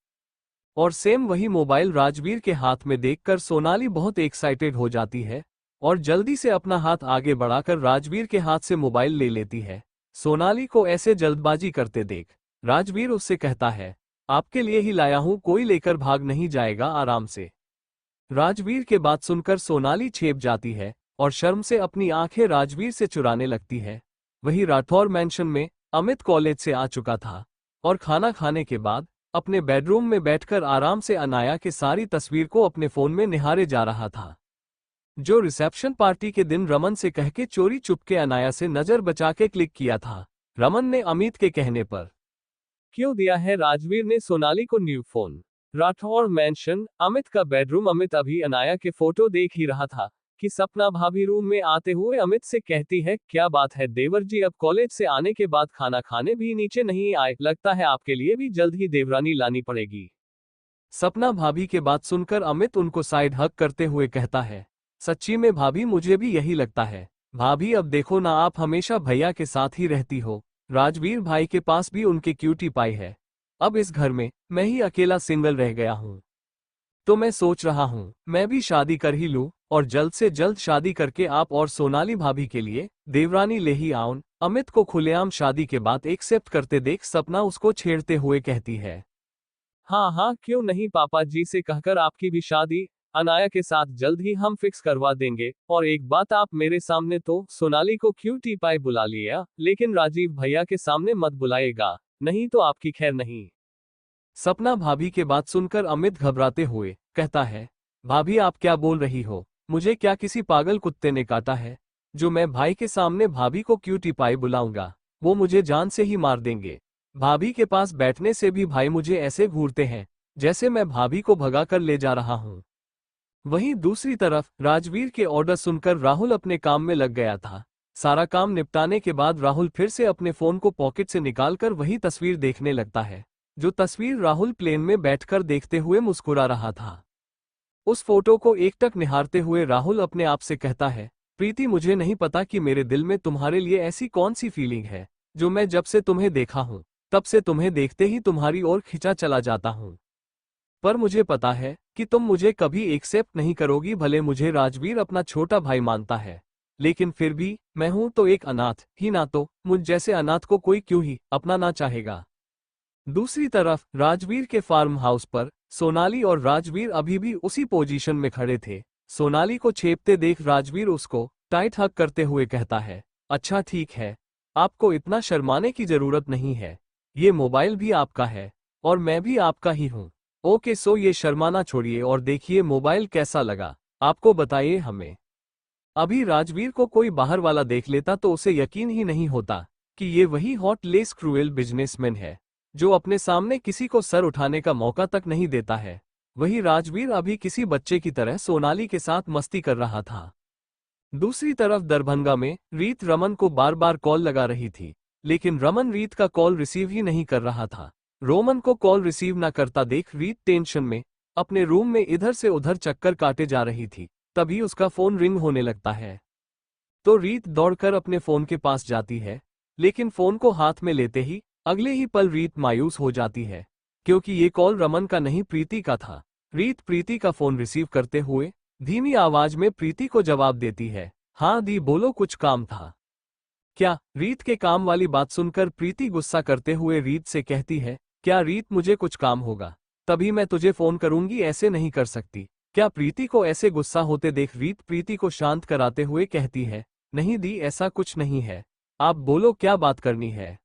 Speaker 2: और सेम वही मोबाइल राजवीर के हाथ में देखकर सोनाली बहुत एक्साइटेड हो जाती है और जल्दी से अपना हाथ आगे बढ़ाकर राजवीर के हाथ से मोबाइल ले लेती है। सोनाली को ऐसे जल्दबाजी करते देख राजवीर उससे कहता है, आपके लिए ही लाया हूं, कोई लेकर भाग नहीं जाएगा, आराम से। राजवीर के बात सुनकर सोनाली छेप जाती है और शर्म से अपनी आंखें राजवीर से चुराने लगती है। वही राठौर मैंशन में अमित कॉलेज से आ चुका था और खाना खाने के बाद अपने बेडरूम में बैठकर आराम से अनाया के सारी तस्वीर को अपने फोन में निहारे जा रहा था, जो रिसेप्शन पार्टी के दिन रमन से कह के चोरी चुपके अनाया से नजर बचा के क्लिक किया था। रमन ने अमित के कहने पर
Speaker 1: क्यों दिया है राजवीर ने सोनाली को new phone. Rathore mention, Amit का बेडरूम। अमित अभी अनाया के फोटो देख ही रहा था कि सपना भाभी रूम में आते हुए अमित से कहती है, क्या बात है देवर जी, अब कॉलेज से आने के बाद खाना खाने भी नीचे नहीं आए, लगता है आपके लिए भी जल्द ही देवरानी लानी पड़ेगी।
Speaker 2: सपना भाभी के बात सुनकर अमित उनको साइड हक करते हुए कहता है, सच्ची में भाभी मुझे भी यही लगता है। भाभी अब देखो ना, आप हमेशा भैया के साथ ही रहती हो, राजवीर भाई के पास भी उनके क्यूटी पाई है, अब इस घर में मैं ही अकेला सिंगल रह गया हूँ। तो मैं सोच रहा हूँ मैं भी शादी कर ही लूँ और जल्द से जल्द शादी करके आप और सोनाली भाभी के लिए देवरानी ले ही आऊं। अमित को खुलेआम शादी के बाद एक्सेप्ट करते देख सपना उसको छेड़ते हुए कहती है,
Speaker 1: हाँ हाँ क्यों नहीं, पापा जी से कहकर आपकी भी शादी अनाया के साथ जल्द ही हम फिक्स करवा देंगे। और एक बात, आप मेरे सामने तो सोनाली को क्यूटी पाई बुला लिया, लेकिन राजीव भैया के सामने मत बुलाएगा, नहीं तो आपकी खैर नहीं।
Speaker 2: सपना भाभी के बात सुनकर अमित घबराते हुए कहता है, भाभी आप क्या बोल रही हो, मुझे क्या किसी पागल कुत्ते ने काटा है जो मैं भाई के सामने भाभी को क्यूटी पाई बुलाऊंगा, वो मुझे जान से ही मार देंगे। भाभी के पास बैठने से भी भाई मुझे ऐसे घूरते हैं जैसे मैं भाभी को भगा कर ले जा रहा हूं। वहीं दूसरी तरफ राजवीर के ऑर्डर सुनकर राहुल अपने काम में लग गया था। सारा काम निपटाने के बाद राहुल फिर से अपने फोन को पॉकेट से निकालकर वही तस्वीर देखने लगता है जो तस्वीर राहुल प्लेन में बैठकर देखते हुए मुस्कुरा रहा था। उस फोटो को एकटक निहारते हुए राहुल अपने आप से कहता है, प्रीति मुझे नहीं पता कि मेरे दिल में तुम्हारे लिए ऐसी कौन सी फीलिंग है जो मैं जब से तुम्हें देखा हूं तब से तुम्हें देखते ही तुम्हारी ओर खिंचा चला जाता हूं। पर मुझे पता है कि तुम मुझे कभी एक्सेप्ट नहीं करोगी, भले मुझे राजवीर अपना छोटा भाई मानता है, लेकिन फिर भी मैं हूं तो एक अनाथ ही ना, तो मुझ जैसे अनाथ को कोई क्यों ही अपनाना चाहेगा। दूसरी तरफ राजवीर के फार्म हाउस पर सोनाली और राजवीर अभी भी उसी पोजीशन में खड़े थे। सोनाली को छेपते देख राजवीर उसको टाइट हग करते हुए कहता है, अच्छा ठीक है, आपको इतना शर्माने की जरूरत नहीं है, ये मोबाइल भी आपका है और मैं भी आपका ही हूँ। ओके सो ये शर्माना छोड़िए और देखिए मोबाइल कैसा लगा, आपको बताइए हमें। अभी राजवीर को कोई बाहर वाला देख लेता तो उसे यकीन ही नहीं होता कि ये वही हॉट लेस क्रूएल बिजनेसमैन है जो अपने सामने किसी को सर उठाने का मौका तक नहीं देता है। वही राजवीर अभी किसी बच्चे की तरह सोनाली के साथ मस्ती कर रहा था। दूसरी तरफ दरभंगा में रीत रमन को बार बार कॉल लगा रही थी, लेकिन रमन रीत का कॉल रिसीव ही नहीं कर रहा था। रोमन को कॉल रिसीव न करता देख रीत टेंशन में अपने रूम में इधर से उधर चक्कर काटे जा रही थी। तभी उसका फोन रिंग होने लगता है तो रीत दौड़कर अपने फोन के पास जाती है, लेकिन फोन को हाथ में लेते ही अगले ही पल रीत मायूस हो जाती है क्योंकि ये कॉल रमन का नहीं प्रीति का था। रीत प्रीति का फोन रिसीव करते हुए धीमी आवाज में प्रीति को जवाब देती है, हाँ दी बोलो, कुछ काम था क्या। रीत के काम वाली बात सुनकर प्रीति गुस्सा करते हुए रीत से कहती है, क्या रीत मुझे कुछ काम होगा तभी मैं तुझे फोन करूंगी, ऐसे नहीं कर सकती, क्या प्रीति को ऐसे गुस्सा होते देख रीत प्रीति को शांत कराते हुए कहती है, नहीं दी, ऐसा कुछ नहीं है, आप बोलो क्या बात करनी है।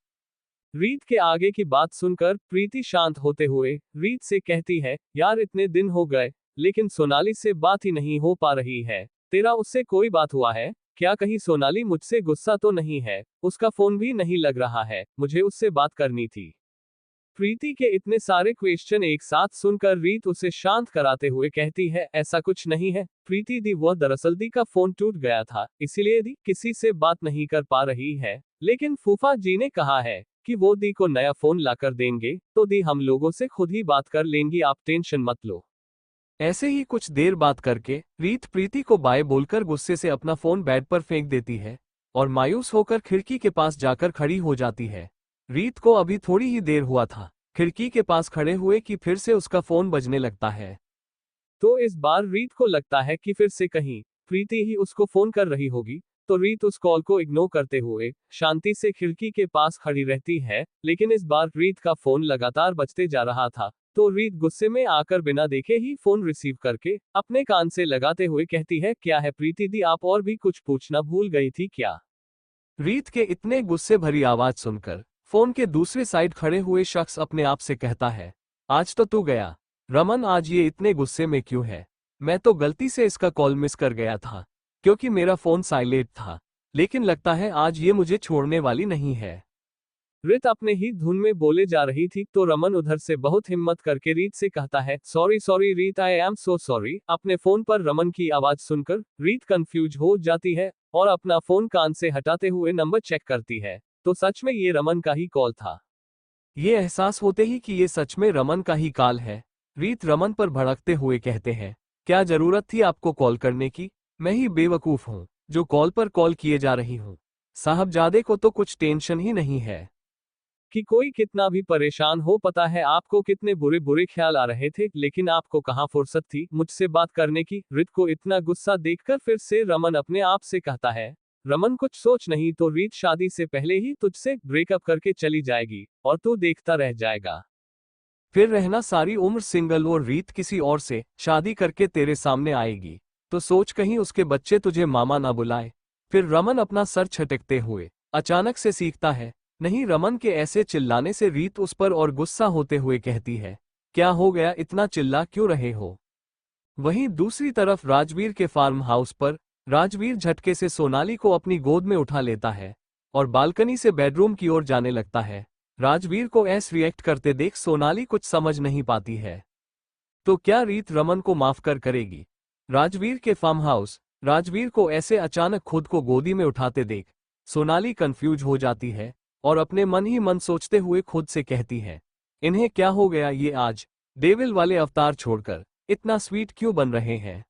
Speaker 1: रीत के आगे की बात सुनकर प्रीति शांत होते हुए रीत से कहती है, यार इतने दिन हो गए लेकिन सोनाली से बात ही नहीं हो पा रही है, तेरा उससे कोई बात हुआ है क्या? कहीं सोनाली मुझसे गुस्सा तो नहीं है? उसका फोन भी नहीं लग रहा है, मुझे उससे बात करनी थी। प्रीति के इतने सारे क्वेश्चन एक साथ सुनकर रीत उसे शांत कराते हुए कहती है, ऐसा कुछ नहीं है प्रीति दी, वह दरअसल दी का फोन टूट गया था, इसीलिए दी किसी से बात नहीं कर पा रही है, लेकिन फूफा जी ने कहा है कि वो दी को नया फोन लाकर देंगे, तो दी हम लोगों से खुद ही बात कर लेंगी, आप टेंशन मत लो।
Speaker 2: ऐसे ही कुछ देर बात करके रीत प्रीति को बाय बोलकर गुस्से से अपना फोन बेड पर फेंक देती है और मायूस होकर खिड़की के पास जाकर खड़ी हो जाती है। रीत को अभी थोड़ी ही देर हुआ था खिड़की के पास खड़े हुए कि फिर से उसका फोन बजने लगता है।
Speaker 1: तो इस बार रीत को लगता है कि फिर से कहीं प्रीति ही उसको फोन कर रही होगी, तो रीत उस कॉल को इग्नोर करते हुए शांति से खिड़की के पास खड़ी रहती है, लेकिन इस बार रीत का फोन लगातार बजते जा रहा था, तो रीत गुस्से में आकर बिना देखे ही फोन रिसीव करके अपने कान से लगाते हुए कहती है, क्या है प्रीति दी, आप और भी कुछ पूछना भूल गई थी क्या?
Speaker 2: रीत के इतने गुस्से भरी आवाज सुनकर फोन के दूसरे साइड खड़े हुए शख्स अपने आप से कहता है, आज तो तू गया रमन, आज ये इतने गुस्से में क्यों है? मैं तो गलती से इसका कॉल मिस कर गया था क्योंकि मेरा फोन साइलेंट था, लेकिन लगता है आज ये मुझे छोड़ने वाली नहीं है।
Speaker 1: रीत अपने ही धुन में बोले जा रही थी, तो रमन उधर से बहुत हिम्मत करके रीत से कहता है, सॉरी सॉरी रीत, आई एम सो सॉरी। अपने फोन पर रमन की आवाज सुनकर रीत कंफ्यूज हो जाती है और अपना फोन कान से हटाते हुए नंबर चेक करती है, तो सच में ये रमन का ही कॉल था।
Speaker 2: ये एहसास होते ही कि ये सच में रमन का ही कॉल है, रीत रमन पर भड़कते हुए कहते हैं, क्या जरूरत थी आपको कॉल करने की? मैं ही बेवकूफ हूँ जो कॉल पर कॉल किए जा रही हूँ। साहबजादे को तो कुछ टेंशन ही नहीं है
Speaker 1: कि कोई कितना भी परेशान हो, पता है आपको कितने बुरे बुरे ख्याल आ रहे थे, लेकिन आपको कहाँ फुर्सत थी मुझसे बात करने की। रीत को इतना गुस्सा देखकर फिर से रमन अपने आप से कहता है, रमन कुछ सोच नहीं तो रीत शादी से पहले ही तुझसे ब्रेकअप करके चली जाएगी और तू देखता रह जाएगा।
Speaker 2: फिर रहना सारी उम्र सिंगल और रीत किसी और से शादी करके तेरे सामने आएगी तो सोच कहीं उसके बच्चे तुझे मामा ना बुलाए। फिर रमन अपना सर छटकते हुए अचानक से सीखता है। नहीं, रमन के ऐसे चिल्लाने से रीत उस पर और गुस्सा होते हुए कहती है, क्या हो गया, इतना चिल्ला क्यों रहे हो? वहीं दूसरी तरफ राजवीर के फार्म हाउस पर राजवीर झटके से सोनाली को अपनी गोद में उठा लेता है और बालकनी से बेडरूम की ओर जाने लगता है। राजवीर को ऐसे रिएक्ट करते देख सोनाली कुछ समझ नहीं पाती है। तो क्या रीत रमन को माफ कर करेगी? राजवीर के फार्म हाउस राजवीर को ऐसे अचानक खुद को गोदी में उठाते देख सोनाली कंफ्यूज हो जाती है और अपने मन ही मन सोचते हुए खुद से कहती है, इन्हें क्या हो गया, ये आज डेविल वाले अवतार छोड़कर इतना स्वीट क्यों बन रहे हैं?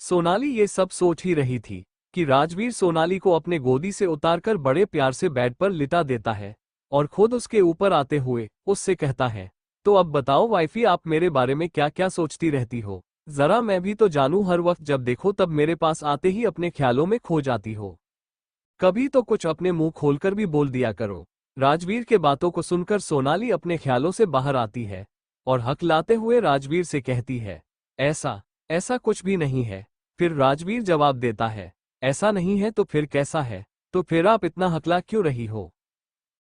Speaker 2: सोनाली ये सब सोच ही रही थी कि राजवीर सोनाली को अपने गोदी से उतारकर बड़े प्यार से बेड पर लिटा देता है और खुद उसके ऊपर आते हुए उससे कहता है, तो अब बताओ वाइफी, आप मेरे बारे में क्या क्या सोचती रहती हो? जरा मैं भी तो जानूं, हर वक्त जब देखो तब मेरे पास आते ही अपने ख्यालों में खो जाती हो। कभी तो कुछ अपने मुंह खोलकर भी बोल दिया करो। राजवीर के बातों को सुनकर सोनाली अपने ख्यालों से बाहर आती है और हकलाते हुए राजवीर से कहती है, ऐसा ऐसा कुछ भी नहीं है। फिर राजवीर जवाब देता है, ऐसा नहीं है तो फिर कैसा है? तो फिर आप इतना हकला क्यों रही हो?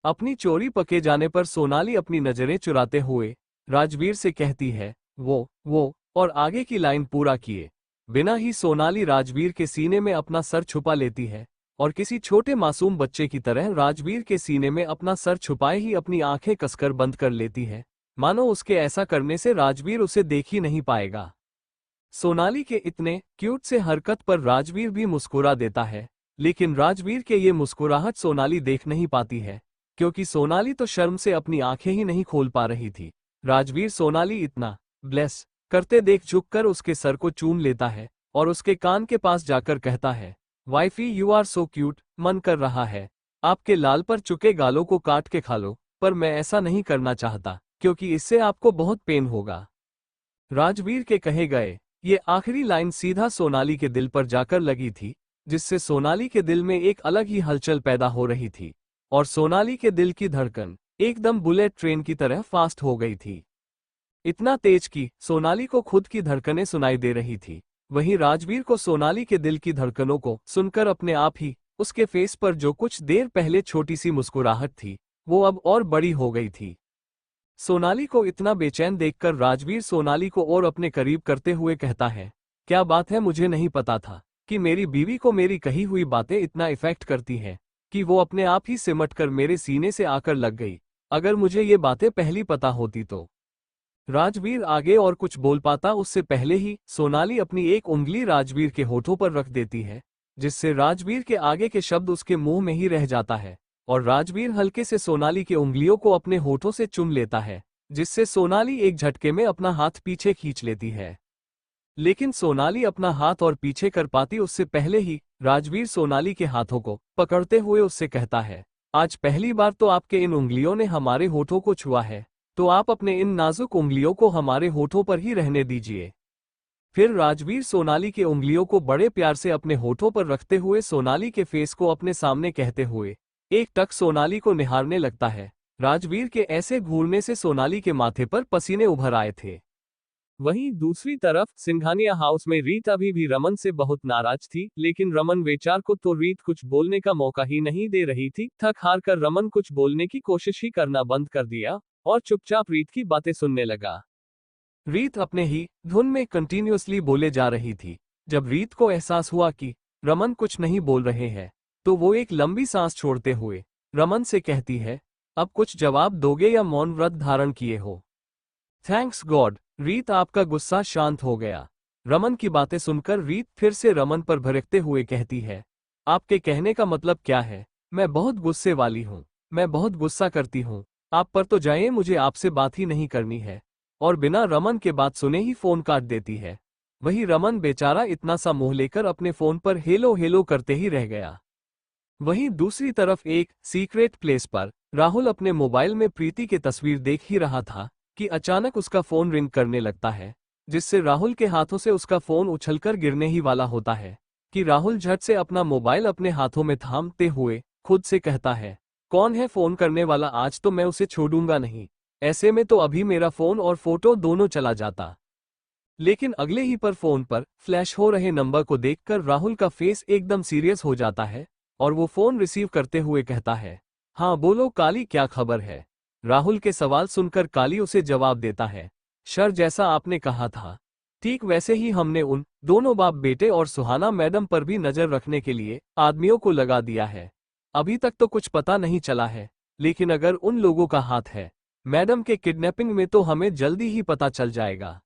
Speaker 2: अपनी चोरी पके जाने पर सोनाली अपनी नजरें चुराते हुए राजवीर से कहती है, वो और आगे की लाइन पूरा किए बिना ही सोनाली राजवीर के सीने में अपना सर छुपा लेती है और किसी छोटे मासूम बच्चे की तरह राजवीर के सीने में अपना सर छुपाए ही अपनी आंखें कसकर बंद कर लेती है, मानो उसके ऐसा करने से राजवीर उसे देख ही नहीं पाएगा। सोनाली के इतने क्यूट से हरकत पर राजवीर भी मुस्कुरा देता है, लेकिन राजवीर के ये मुस्कुराहट सोनाली देख नहीं पाती है क्योंकि सोनाली तो शर्म से अपनी आंखें ही नहीं खोल पा रही थी। राजवीर सोनाली इतना ब्लेस करते देख झुककर उसके सर को चूम लेता है और उसके कान के पास जाकर कहता है, wifey you are so cute, मन कर रहा है आपके लाल पर चुके गालों को काट के खा लो, पर मैं ऐसा नहीं करना चाहता क्योंकि इससे आपको बहुत पेन होगा। राजवीर के कहे गए ये आखिरी लाइन सीधा सोनाली के दिल पर जाकर लगी थी, जिससे सोनाली के दिल में एक अलग ही हलचल पैदा हो रही थी और सोनाली के दिल की धड़कन एकदम बुलेट ट्रेन की तरह फास्ट हो गई थी। इतना तेज कि सोनाली को खुद की धड़कनें सुनाई दे रही थी। वहीं राजवीर को सोनाली के दिल की धड़कनों को सुनकर अपने आप ही उसके फेस पर जो कुछ देर पहले छोटी सी मुस्कुराहट थी वो अब और बड़ी हो गई थी। सोनाली को इतना बेचैन देखकर राजवीर सोनाली को और अपने करीब करते हुए कहता है, क्या बात है, मुझे नहीं पता था कि मेरी बीवी को मेरी कही हुई बातें इतना इफेक्ट करती हैं कि वो अपने आप ही सिमटकर मेरे सीने से आकर लग गई। अगर मुझे ये बातें पहली पता होती तो। राजवीर आगे और कुछ बोल पाता उससे पहले ही सोनाली अपनी एक उंगली राजवीर के होठों पर रख देती है, जिससे राजवीर के आगे के शब्द उसके मुंह में ही रह जाता है और राजवीर हल्के से सोनाली की उंगलियों को अपने होठों से चूम लेता है, जिससे सोनाली एक झटके में अपना हाथ पीछे खींच लेती है। लेकिन सोनाली अपना हाथ और पीछे कर पाती उससे पहले ही राजवीर सोनाली के हाथों को पकड़ते हुए उससे कहता है, आज पहली बार तो आपके इन उंगलियों ने हमारे होठों को छुआ है, तो आप अपने इन नाजुक उंगलियों को हमारे होठों पर ही रहने दीजिए। फिर राजवीर सोनाली के उंगलियों को बड़े प्यार से अपने होठों पर रखते हुए सोनाली के फेस को अपने सामने कहते हुए एक टक सोनाली को निहारने लगता है। राजवीर के ऐसे घूरने से सोनाली के माथे पर पसीने उभर आए थे।
Speaker 1: वहीं दूसरी तरफ सिंघानिया हाउस में रीत अभी भी रमन से बहुत नाराज थी, लेकिन रमन बेचार को तो रीत कुछ बोलने का मौका ही नहीं दे रही थी। थक हार कर रमन कुछ बोलने की कोशिश ही करना बंद कर दिया और चुपचाप रीत की बातें सुनने लगा।
Speaker 2: रीत अपने ही धुन में कंटिन्यूअसली बोले जा रही थी। जब रीत को एहसास हुआ कि रमन कुछ नहीं बोल रहे हैं, तो वो एक लंबी सांस छोड़ते हुए रमन से कहती है, अब कुछ जवाब दोगे या मौन व्रत धारण किए हो? थैंक्स गॉड, रीत आपका गुस्सा शांत हो गया। रमन की बातें सुनकर रीत फिर से रमन पर भड़कते हुए कहती है, आपके कहने का मतलब क्या है? मैं बहुत गुस्से वाली हूँ, मैं बहुत गुस्सा करती हूँ। आप पर तो जाइए, मुझे आपसे बात ही नहीं करनी है। और बिना रमन के बात सुने ही फोन काट देती है। वही रमन बेचारा इतना सा मुंह लेकर अपने फोन पर हेलो हेलो करते ही रह गया। वहीं दूसरी तरफ एक सीक्रेट प्लेस पर राहुल अपने मोबाइल में प्रीति की तस्वीर देख ही रहा था कि अचानक उसका फोन रिंग करने लगता है, जिससे राहुल के हाथों से उसका फोन उछलकर गिरने ही वाला होता है कि राहुल झट से अपना मोबाइल अपने हाथों में थामते हुए खुद से कहता है, कौन है फोन करने वाला? आज तो मैं उसे छोड़ूंगा नहीं। ऐसे में तो अभी मेरा फोन और फोटो दोनों चला जाता। लेकिन अगले ही पर फोन पर फ्लैश हो रहे नंबर को देखकर राहुल का फेस एकदम सीरियस हो जाता है और वो फोन रिसीव करते हुए कहता है, हाँ बोलो काली, क्या खबर है? राहुल के सवाल सुनकर काली उसे जवाब देता है, सर जैसा आपने कहा था ठीक वैसे ही हमने उन दोनों बाप बेटे और सुहाना मैडम पर भी नजर रखने के लिए आदमियों को लगा दिया है। अभी तक तो कुछ पता नहीं चला है, लेकिन अगर उन लोगों का हाथ है मैडम के किडनैपिंग में तो हमें जल्दी ही पता चल जाएगा।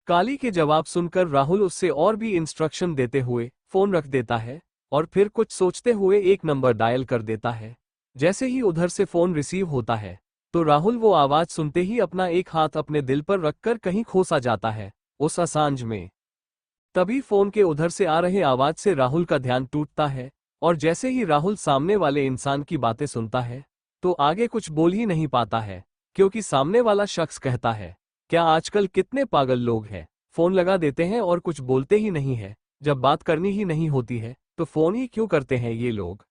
Speaker 2: काली के जवाब सुनकर राहुल उससे और भी इंस्ट्रक्शन देते हुए फोन रख देता है और फिर कुछ सोचते हुए एक नंबर डायल कर देता है। जैसे ही उधर से फोन रिसीव होता है तो राहुल वो आवाज सुनते ही अपना एक हाथ अपने दिल पर रखकर कहीं खो सा जाता है उस असांज में। तभी फोन के उधर से आ रहे आवाज से राहुल का ध्यान टूटता है और जैसे ही राहुल सामने वाले इंसान की बातें सुनता है तो आगे कुछ बोल ही नहीं पाता है, क्योंकि सामने वाला शख्स कहता है, क्या आजकल कितने पागल लोग हैं, फोन लगा देते हैं और कुछ बोलते ही नहीं है। जब बात करनी ही नहीं होती है तो फोन ही क्यों करते हैं ये लोग।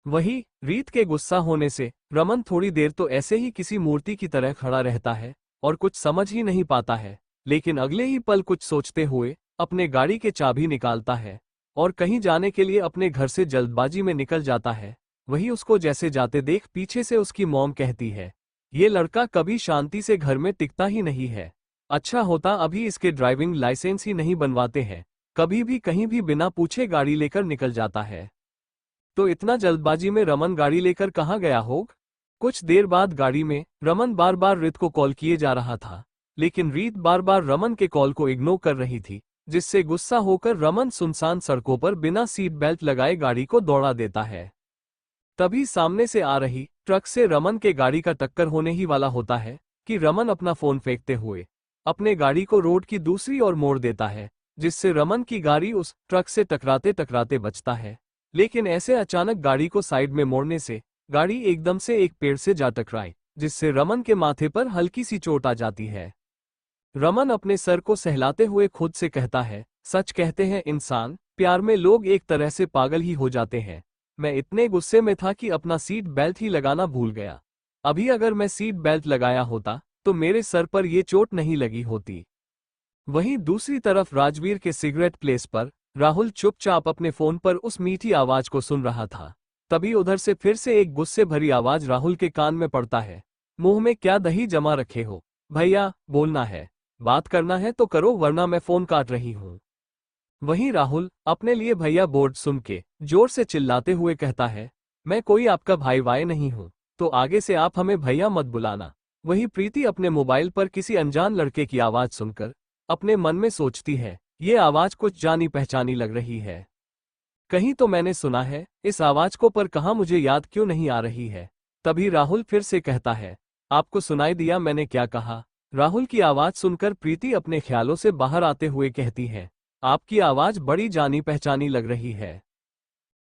Speaker 2: वही रीत के गुस्सा होने से रमन थोड़ी देर तो ऐसे ही किसी मूर्ति की तरह खड़ा रहता है और कुछ समझ ही नहीं पाता है, लेकिन अगले ही पल कुछ सोचते हुए अपने गाड़ी के चाबी निकालता है और कहीं जाने के लिए अपने घर से जल्दबाजी में निकल जाता है। वही उसको जैसे जाते देख पीछे से उसकी मॉम कहती है, ये लड़का कभी शांति से घर में टिकता ही नहीं है। अच्छा होता अभी इसके ड्राइविंग लाइसेंस ही नहीं बनवाते हैं, कभी भी कहीं भी बिना पूछे गाड़ी लेकर निकल जाता है। तो इतना जल्दबाजी में रमन गाड़ी लेकर कहाँ गया होगा? कुछ देर बाद गाड़ी में रमन बार बार रीत को कॉल किए जा रहा था, लेकिन रीत बार बार रमन के कॉल को इग्नोर कर रही थी, जिससे गुस्सा होकर रमन सुनसान सड़कों पर बिना सीट बेल्ट लगाए गाड़ी को दौड़ा देता है। तभी सामने से आ रही ट्रक से रमन के गाड़ी का टक्कर होने ही वाला होता है कि रमन अपना फोन फेंकते हुए अपने गाड़ी को रोड की दूसरी ओर मोड़ देता है, जिससे रमन की गाड़ी उस ट्रक से टकराते टकराते बचता है। लेकिन ऐसे अचानक गाड़ी को साइड में मोड़ने से गाड़ी एकदम से एक पेड़ से जा टकराई, जिससे रमन के माथे पर हल्की सी चोट आ जाती है। रमन अपने सर को सहलाते हुए खुद से कहता है, सच कहते हैं इंसान, प्यार में लोग एक तरह से पागल ही हो जाते हैं। मैं इतने गुस्से में था कि अपना सीट बेल्ट ही लगाना भूल गया। अभी अगर मैं सीट बेल्ट लगाया होता तो मेरे सर पर ये चोट नहीं लगी होती। वहीं दूसरी तरफ राजवीर के सिगरेट प्लेस पर राहुल चुपचाप अपने फोन पर उस मीठी आवाज को सुन रहा था। तभी उधर से फिर से एक गुस्से भरी आवाज राहुल के कान में पड़ता है। मुंह में क्या दही जमा रखे हो? भैया, बोलना है, बात करना है तो करो, वरना मैं फोन काट रही हूं। वहीं राहुल अपने लिए भैया बोर्ड सुन के जोर से चिल्लाते हुए कहता है, मैं कोई आपका भाई वाई नहीं हूं, तो आगे से आप हमें भैया मत बुलाना। वहीं प्रीति अपने मोबाइल पर किसी अनजान लड़के की आवाज सुनकर अपने मन में सोचती है, ये आवाज कुछ जानी पहचानी लग रही है। कहीं तो मैंने सुना है इस आवाज को, पर कहाँ मुझे याद क्यों नहीं आ रही है। तभी राहुल फिर से कहता है, आपको सुनाई दिया मैंने क्या कहा? राहुल की आवाज सुनकर प्रीति अपने ख्यालों से बाहर आते हुए कहती है, आपकी आवाज बड़ी जानी पहचानी लग रही है।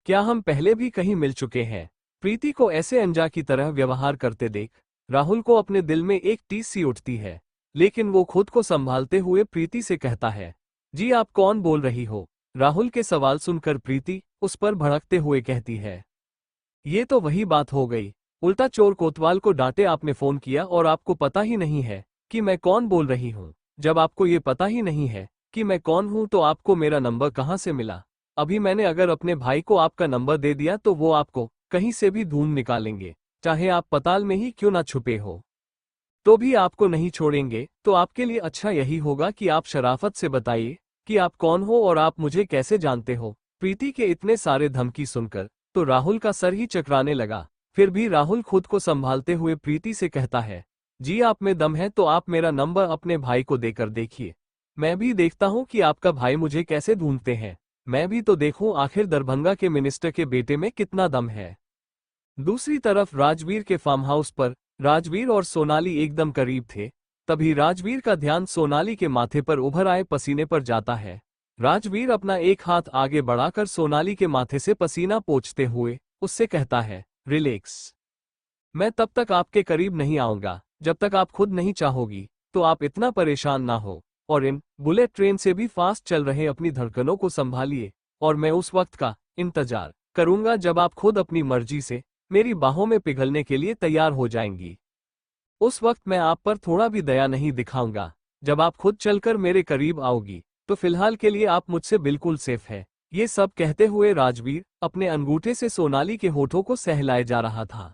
Speaker 2: क्या हम पहले भी कहीं मिल चुके हैं? प्रीति को ऐसे अनजा की तरह व्यवहार करते देख राहुल को अपने दिल में एक टीस सी उठती है, लेकिन वो खुद को संभालते हुए प्रीति से कहता है, जी आप कौन बोल रही हो? राहुल के सवाल सुनकर प्रीति उस पर भड़कते हुए कहती है, ये तो वही बात हो गई, उल्टा चोर कोतवाल को डांटे आपने फोन किया और आपको पता ही नहीं है कि मैं कौन बोल रही हूँ। जब आपको ये पता ही नहीं है कि मैं कौन हूँ तो आपको मेरा नंबर कहाँ से मिला? अभी मैंने अगर अपने भाई को आपका नंबर दे दिया तो वो आपको कहीं से भी ढूंढ निकालेंगे, चाहे आप पताल में ही क्यों ना छुपे हो, तो भी आपको नहीं छोड़ेंगे। तो आपके लिए अच्छा यही होगा कि आप शराफत से बताइए कि आप कौन हो और आप मुझे कैसे जानते हो। प्रीति के इतने सारे धमकी सुनकर तो राहुल का सर ही चकराने लगा। फिर भी राहुल खुद को संभालते हुए प्रीति से कहता है, जी आप में दम है तो आप मेरा नंबर अपने भाई को देकर देखिए, मैं भी देखता हूँ कि आपका भाई मुझे कैसे ढूंढते हैं। मैं भी तो देखूं आखिर दरभंगा के मिनिस्टर के बेटे में कितना दम है। दूसरी तरफ राजवीर के फार्म हाउस पर राजवीर और सोनाली एकदम करीब थे। तभी राजवीर का ध्यान सोनाली के माथे पर उभर आए पसीने पर जाता है। राजवीर अपना एक हाथ आगे बढ़ाकर सोनाली के माथे से पसीना पोंछते हुए उससे कहता है, रिलैक्स, मैं तब तक आपके करीब नहीं आऊंगा जब तक आप खुद नहीं चाहोगी। तो आप इतना परेशान ना हो और इन बुलेट ट्रेन से भी फास्ट चल रहे अपनी धड़कनों को संभालिए, और मैं उस वक्त का इंतजार करूंगा जब आप खुद अपनी मर्जी से मेरी बाहों में पिघलने के लिए तैयार हो जाएंगी। उस वक्त मैं आप पर थोड़ा भी दया नहीं दिखाऊंगा। जब आप खुद चलकर मेरे करीब आओगी तो फिलहाल के लिए आप मुझसे बिल्कुल सेफ है। ये सब कहते हुए राजवीर अपने अंगूठे से सोनाली के होठों को सहलाए जा रहा था,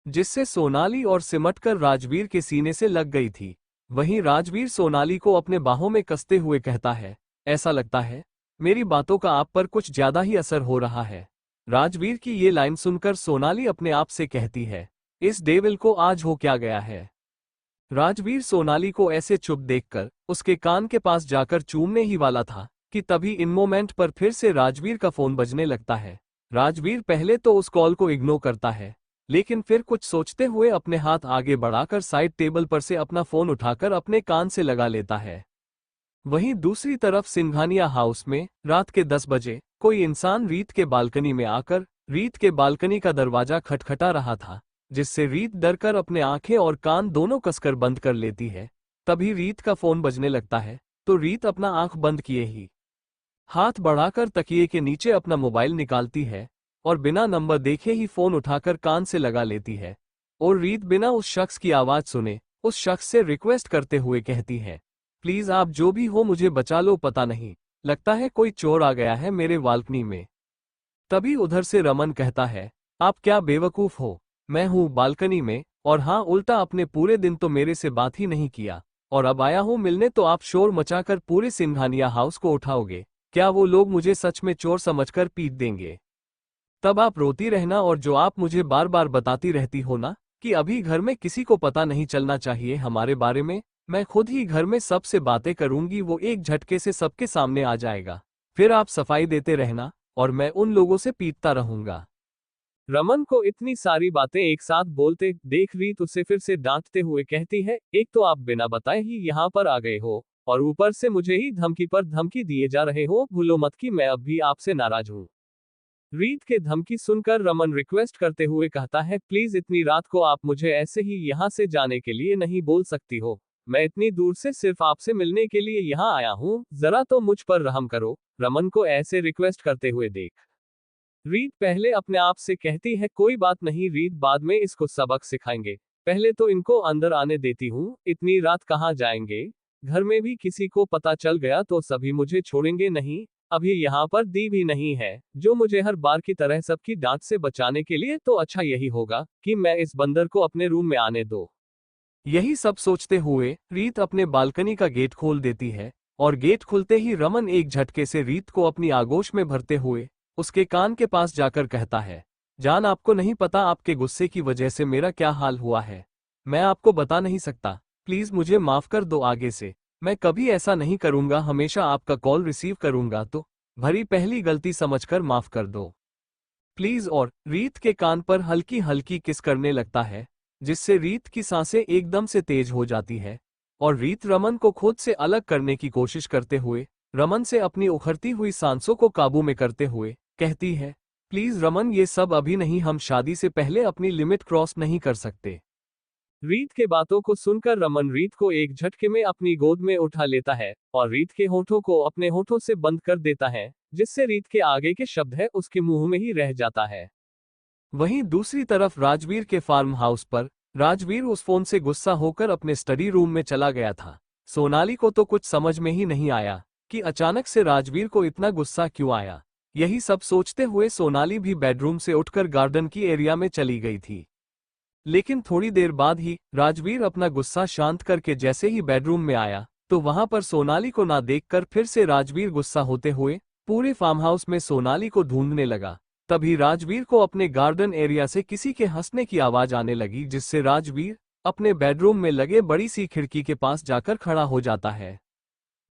Speaker 2: जिससे सोनाली और सिमटकर राजवीर के सीने से लग गई थी। वहीं राजवीर सोनाली को अपने बाहों में कसते हुए कहता है, ऐसा लगता है मेरी बातों का आप पर कुछ ज्यादा ही असर हो रहा है। राजवीर की ये लाइन सुनकर सोनाली अपने आप से कहती है, इस डेविल को आज हो क्या गया है। राजवीर सोनाली को ऐसे चुप देखकर उसके कान के पास जाकर चूमने ही वाला था कि तभी इन मोमेंट पर फिर से राजवीर का फोन बजने लगता है। राजवीर पहले तो उस कॉल को इग्नोर करता है, लेकिन फिर कुछ सोचते हुए अपने हाथ आगे बढ़ाकर साइड टेबल पर से अपना फोन उठाकर अपने कान से लगा लेता है। वहीं दूसरी तरफ सिंघानिया हाउस में रात के 10 बजे कोई इंसान रीत के बालकनी में आकर रीत के बालकनी का दरवाजा खटखटा रहा था, जिससे रीत डरकर अपने आंखें और कान दोनों कसकर बंद कर लेती है। तभी रीत का फोन बजने लगता है तो रीत अपना आंख बंद किए ही हाथ बढ़ाकर तकिए के नीचे अपना मोबाइल निकालती है और बिना नंबर देखे ही फोन उठाकर कान से लगा लेती है। और रीत बिना उस शख्स की आवाज सुने उस शख्स से रिक्वेस्ट करते हुए कहती है, प्लीज आप जो भी हो मुझे बचा लो, पता नहीं लगता है कोई चोर आ गया है मेरे बालकनी में। तभी उधर से रमन कहता है, आप क्या बेवकूफ हो, मैं हूँ बालकनी में, और हाँ उल्टा अपने पूरे दिन तो मेरे से बात ही नहीं किया और अब आया हूँ मिलने तो आप शोर मचाकर पूरे सिंघानिया हाउस को उठाओगे। क्या वो लोग मुझे सच में चोर समझकर पीट देंगे? तब आप रोती रहना, और जो आप मुझे बार बार बताती रहती हो ना कि अभी घर में किसी को पता नहीं चलना चाहिए हमारे बारे में, मैं खुद ही घर में सबसे बातें करूंगी, वो एक झटके से सबके सामने आ जाएगा। फिर आप सफाई देते रहना और मैं उन लोगों से पीटता रहूंगा।
Speaker 1: रमन को इतनी सारी बातें एक साथ बोलते देख रीत उसे फिर से डांटते हुए कहती है, एक तो आप बिना बताए ही यहाँ पर आ गए हो और ऊपर से मुझे ही धमकी पर धमकी दिए जा रहे हो। भूलो मत कि मैं अब भी आपसे नाराज हूँ। रीत के धमकी सुनकर रमन रिक्वेस्ट करते हुए कहता है, प्लीज इतनी रात को आप मुझे ऐसे ही यहाँ से जाने के लिए नहीं बोल सकती हो। मैं इतनी दूर से सिर्फ आपसे मिलने के लिए यहाँ आया हूँ, जरा तो मुझ पर रहम करो। रमन को ऐसे रिक्वेस्ट करते हुए देख रीत पहले अपने आप से कहती है, कोई बात नहीं रीत, बाद में इसको सबक सिखाएंगे। पहले तो इनको अंदर आने देती हूँ, इतनी रात कहाँ जाएंगे? घर में भी किसी को पता चल गया तो सभी मुझे छोड़ेंगे नहीं। अभी यहाँ पर दी भी नहीं है, जो मुझे हर बार की तरह सबकी डांट से बचाने के लिए, तो अच्छा यही होगा कि मैं इस बंदर को अपने रूम में आने दो।
Speaker 2: यही सब सोचते हुए रीत अपने बालकनी का गेट खोल देती है, और गेट खुलते ही रमन एक झटके से रीत को अपनी आगोश में भरते हुए उसके कान के पास जाकर कहता है, जान, आपको नहीं पता आपके गुस्से की वजह से मेरा क्या हाल हुआ है। मैं आपको बता नहीं सकता, प्लीज मुझे माफ कर दो। आगे से मैं कभी ऐसा नहीं करूंगा, हमेशा आपका कॉल रिसीव करूंगा, तो भरी पहली गलती समझकर माफ कर दो प्लीज। और रीत के कान पर हल्की हल्की किस करने लगता है, जिससे रीत की सांसें एकदम से तेज हो जाती है, और रीत रमन को खुद से अलग करने की कोशिश करते हुए रमन से अपनी उखड़ती हुई सांसों को काबू में करते हुए कहती है, प्लीज रमन, ये सब अभी नहीं, हम शादी से पहले अपनी लिमिट क्रॉस नहीं कर सकते।
Speaker 1: रीत के बातों को सुनकर रमन रीत को एक झटके में अपनी गोद में उठा लेता है और रीत के होठों को अपने होठों से बंद कर देता है, जिससे रीत के आगे के शब्द है उसके मुंह में ही रह जाता है।
Speaker 2: वहीं दूसरी तरफ राजवीर के फार्म हाउस पर राजवीर उस फोन से गुस्सा होकर अपने स्टडी रूम में चला गया था। सोनाली को तो कुछ समझ में ही नहीं आया कि अचानक से राजवीर को इतना गुस्सा क्यों आया। यही सब सोचते हुए सोनाली भी बेडरूम से उठकर गार्डन की एरिया में चली गई थी। लेकिन थोड़ी देर बाद ही राजवीर अपना गुस्सा शांत करके जैसे ही बेडरूम में आया तो वहां पर सोनाली को ना देखकर फिर से राजवीर गुस्सा होते हुए पूरे फार्म हाउस में सोनाली को ढूंढने लगा। तभी राजवीर को अपने गार्डन एरिया से किसी के हंसने की आवाज आने लगी, जिससे राजवीर अपने बेडरूम में लगे बड़ी सी खिड़की के पास जाकर खड़ा हो जाता है।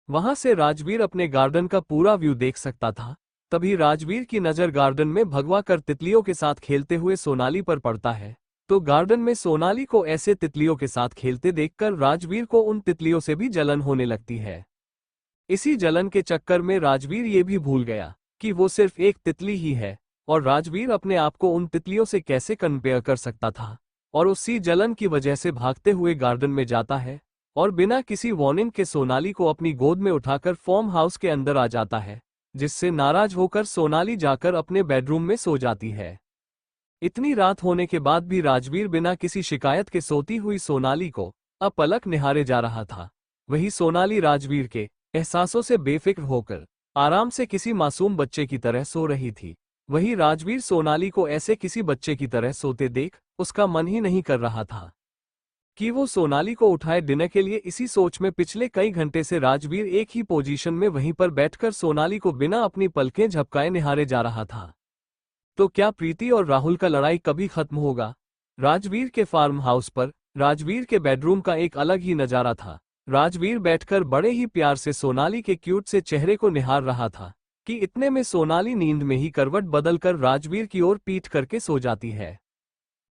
Speaker 2: वहां से राजवीर अपने गार्डन का पूरा व्यू देख सकता था। तभी राजवीर की नजर गार्डन में भगवा कर तितलियों के साथ खेलते हुए सोनाली पर पड़ता है, तो गार्डन में सोनाली को ऐसे तितलियों के साथ खेलते देखकर राजवीर को उन तितलियों से भी जलन होने लगती है। इसी जलन के चक्कर में राजवीर ये भी भूल गया कि वो सिर्फ एक तितली ही है, और राजवीर अपने आप को उन तितलियों से कैसे कंपेयर कर सकता था, और उसी जलन की वजह से भागते हुए गार्डन में जाता है और बिना किसी वार्निंग के सोनाली को अपनी गोद में उठाकर फार्म हाउस के अंदर आ जाता है, जिससे नाराज होकर सोनाली जाकर अपने बेडरूम में सो जाती है। इतनी रात होने के बाद भी राजवीर बिना किसी शिकायत के सोती हुई सोनाली को अपलक निहारे जा रहा था। वही सोनाली राजवीर के एहसासों से बेफिक्र होकर आराम से किसी मासूम बच्चे की तरह सो रही थी। वही राजवीर सोनाली को ऐसे किसी बच्चे की तरह सोते देख उसका मन ही नहीं कर रहा था कि वो सोनाली को उठाए डिनर के लिए। इसी सोच में पिछले कई घंटे से राजवीर एक ही पोजीशन में वहीं पर बैठकर सोनाली को बिना अपनी पलकें झपकाए निहारे जा रहा था। तो क्या प्रीति और राहुल का लड़ाई कभी खत्म होगा? राजवीर के फार्म हाउस पर राजवीर के बेडरूम का एक अलग ही नजारा था। राजवीर बैठकर बड़े ही प्यार से सोनाली के क्यूट से चेहरे को निहार रहा था कि इतने में सोनाली नींद में ही करवट बदलकर राजवीर की ओर पीठ करके सो जाती है।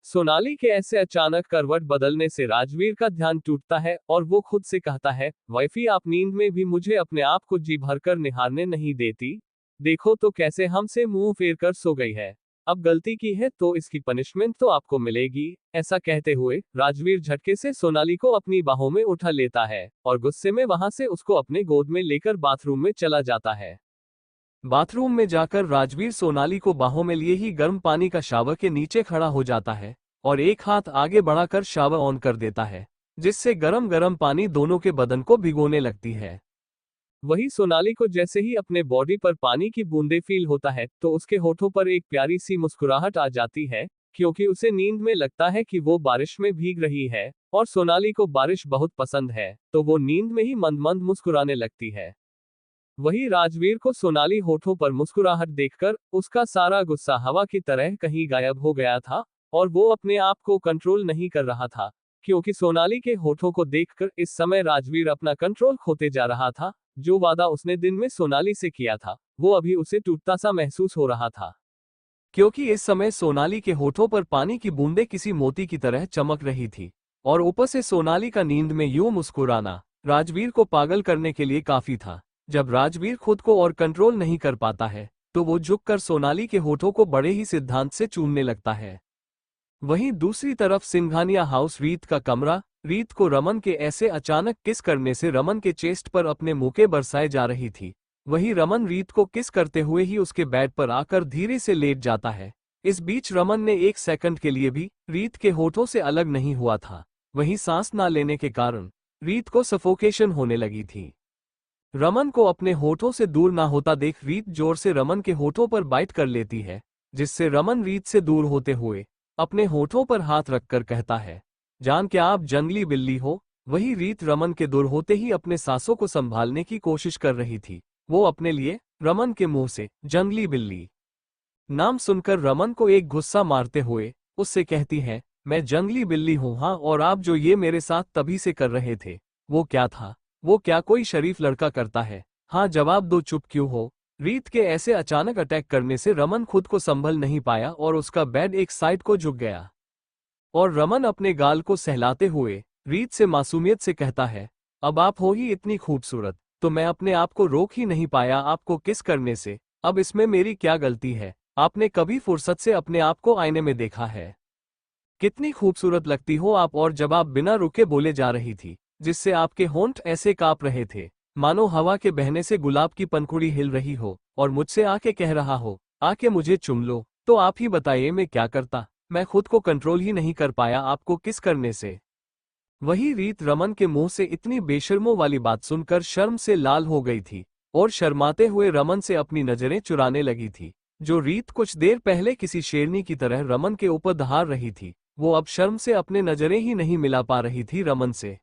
Speaker 2: सोनाली के ऐसे अचानक करवट बदलने से राजवीर का ध्यान टूटता है और वो खुद से कहता है, वाइफी, आप नींद में भी मुझे अपने आप को जी भरकर निहारने नहीं देती। देखो तो कैसे हमसे मुंह फेर कर सो गई है। अब गलती की है तो इसकी पनिशमेंट तो आपको मिलेगी। ऐसा कहते हुए राजवीर झटके से सोनाली को अपनी बाहों में उठा लेता है और गुस्से में वहां से उसको अपने गोद में लेकर बाथरूम में चला जाता है। बाथरूम में जाकर राजवीर सोनाली को बाहों में लिए ही गर्म पानी का शावर के नीचे खड़ा हो जाता है और एक हाथ आगे बढ़ाकर शावर ऑन कर देता है, जिससे गरम गरम पानी दोनों के बदन को भिगोने लगती है। वही सोनाली को जैसे ही अपने बॉडी पर पानी की बूंदे फील होता है तो उसके होठों पर एक प्यारी सी मुस्कुराहट आ जाती है, क्योंकि उसे नींद में लगता है कि वो बारिश में भीग रही है और सोनाली को बारिश बहुत पसंद है, तो वो नींद में ही मंद मंद मुस्कुराने लगती है। वही राजवीर को सोनाली होठों पर मुस्कुराहट देखकर उसका सारा गुस्सा हवा की तरह कहीं गायब हो गया था और वो अपने आप को कंट्रोल नहीं कर रहा था, क्योंकि सोनाली के होठों को देखकर इस समय राजवीर अपना कंट्रोल खोते जा रहा था। जो वादा उसने दिन में सोनाली से किया था वो अभी उसे टूटता सा महसूस हो रहा था, क्योंकि इस समय सोनाली के होठों पर पानी की बूंदें किसी मोती की तरह चमक रही थी और ऊपर से सोनाली का नींद में यूं मुस्कुराना राजवीर को पागल करने के लिए काफी था। जब राजवीर खुद को और कंट्रोल नहीं कर पाता है तो वो झुककर सोनाली के होठों को बड़े ही सिद्धांत से चूमने लगता है। वहीं दूसरी तरफ सिंघानिया हाउस रीत का कमरा। रीत को रमन के ऐसे अचानक किस करने से रमन के चेस्ट पर अपने मुके बरसाए जा रही थी। वहीं रमन रीत को किस करते हुए ही उसके बेड पर आकर धीरे से लेट जाता है इस बीच रमन ने एक सेकंड के लिए भी रीत के होठों से अलग नहीं हुआ था। वहीं सांस ना लेने के कारण रीत को सफोकेशन होने लगी थी। रमन को अपने होठों से दूर ना होता देख रीत जोर से रमन के होठों पर बाइट कर लेती है, जिससे रमन रीत से दूर होते हुए अपने होठों पर हाथ रखकर कहता है, जान क्या आप जंगली बिल्ली हो। वही रीत रमन के दूर होते ही अपने सांसों को संभालने की कोशिश कर रही थी। वो अपने लिए रमन के मुंह से जंगली बिल्ली नाम सुनकर रमन को एक गुस्सा मारते हुए उससे कहती है, मैं जंगली बिल्ली हूं हाँ, और आप जो ये मेरे साथ तभी से कर रहे थे वो क्या था? वो क्या कोई शरीफ लड़का करता है? हाँ जवाब दो, चुप क्यों हो? रीत के ऐसे अचानक अटैक करने से रमन खुद को संभल नहीं पाया और उसका बेड एक साइड को झुक गया। और रमन अपने गाल को सहलाते हुए रीत से मासूमियत से कहता है, अब आप हो ही इतनी खूबसूरत तो मैं अपने आप को रोक ही नहीं पाया आपको किस करने से। अब इसमें मेरी क्या गलती है? आपने कभी फुर्सत से अपने आप को आईने में देखा है? कितनी खूबसूरत लगती हो आप। और जब आप बिना रुके बोले जा रही थी, जिससे आपके होंठ ऐसे कांप रहे थे मानो हवा के बहने से गुलाब की पंखुड़ी हिल रही हो, और मुझसे आके कह रहा हो, आके मुझे चुम लो, तो आप ही बताइए मैं क्या करता? मैं खुद को कंट्रोल ही नहीं कर पाया आपको किस करने से। वही रीत रमन के मुंह से इतनी बेशर्मों वाली बात सुनकर शर्म से लाल हो गई थी और शर्माते हुए रमन से अपनी नजरें चुराने लगी थी। जो रीत कुछ देर पहले किसी शेरनी की तरह रमन के ऊपर दहाड़ रही थी, वो अब शर्म से अपने नजरें ही नहीं मिला पा रही थी रमन से।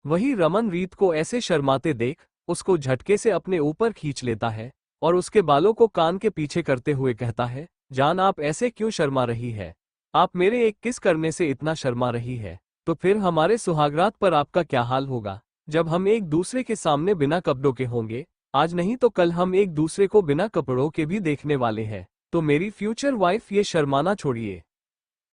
Speaker 2: वही रमन रीत को ऐसे शर्माते देख उसको झटके से अपने ऊपर खींच लेता है और उसके बालों को कान के पीछे करते हुए कहता है, जान आप ऐसे क्यों शर्मा रही है? आप मेरे एक किस करने से इतना शर्मा रही है? तो फिर हमारे सुहागरात पर आपका क्या हाल होगा, जब हम एक दूसरे के सामने बिना कपड़ों के होंगे? आज नहीं तो कल हम एक दूसरे को बिना कपड़ों के भी देखने वाले हैं, तो मेरी फ्यूचर वाइफ ये शर्माना छोड़िए।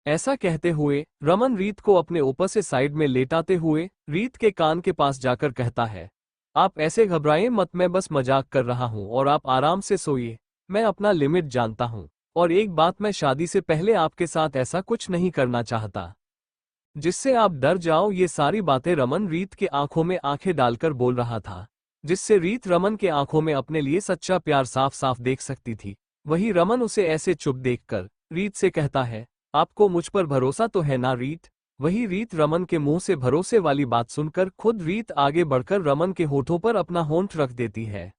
Speaker 2: ऐसा कहते हुए रमन रीत को अपने ऊपर से साइड में लेटाते हुए रीत के कान के पास जाकर कहता है, आप ऐसे घबराएं मत, मैं बस मजाक कर रहा हूं और आप आराम से सोइए। मैं अपना लिमिट जानता हूं, और एक बात, मैं शादी से पहले आपके साथ ऐसा कुछ नहीं करना चाहता जिससे आप डर जाओ। ये सारी बातें रमन रीत के आंखों में आंखें डालकर बोल रहा था, जिससे रीत रमन के आंखों में अपने लिए सच्चा प्यार साफ साफ देख सकती थी। वही रमन उसे ऐसे चुप देखकर रीत से कहता है, आपको मुझ पर भरोसा तो है ना रीत? वही रीत रमन के मुंह से भरोसे वाली बात सुनकर खुद रीत आगे बढ़कर रमन के होठों पर अपना होंठ रख देती है।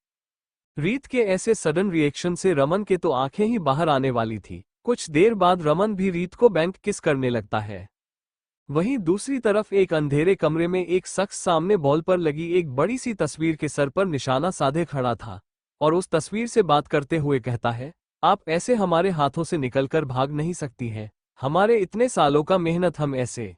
Speaker 2: रीत के ऐसे सडन रिएक्शन से रमन के तो आंखें ही बाहर आने वाली थी। कुछ देर बाद रमन भी रीत को बैंक किस करने लगता है। वहीं दूसरी तरफ एक अंधेरे कमरे में एक शख्स सामने वॉल पर लगी एक बड़ी सी तस्वीर के सर पर निशाना साधे खड़ा था और उस तस्वीर से बात करते हुए कहता है, आप ऐसे हमारे हाथों से निकलकर भाग नहीं सकती हैं। हमारे इतने सालों का मेहनत हम ऐसे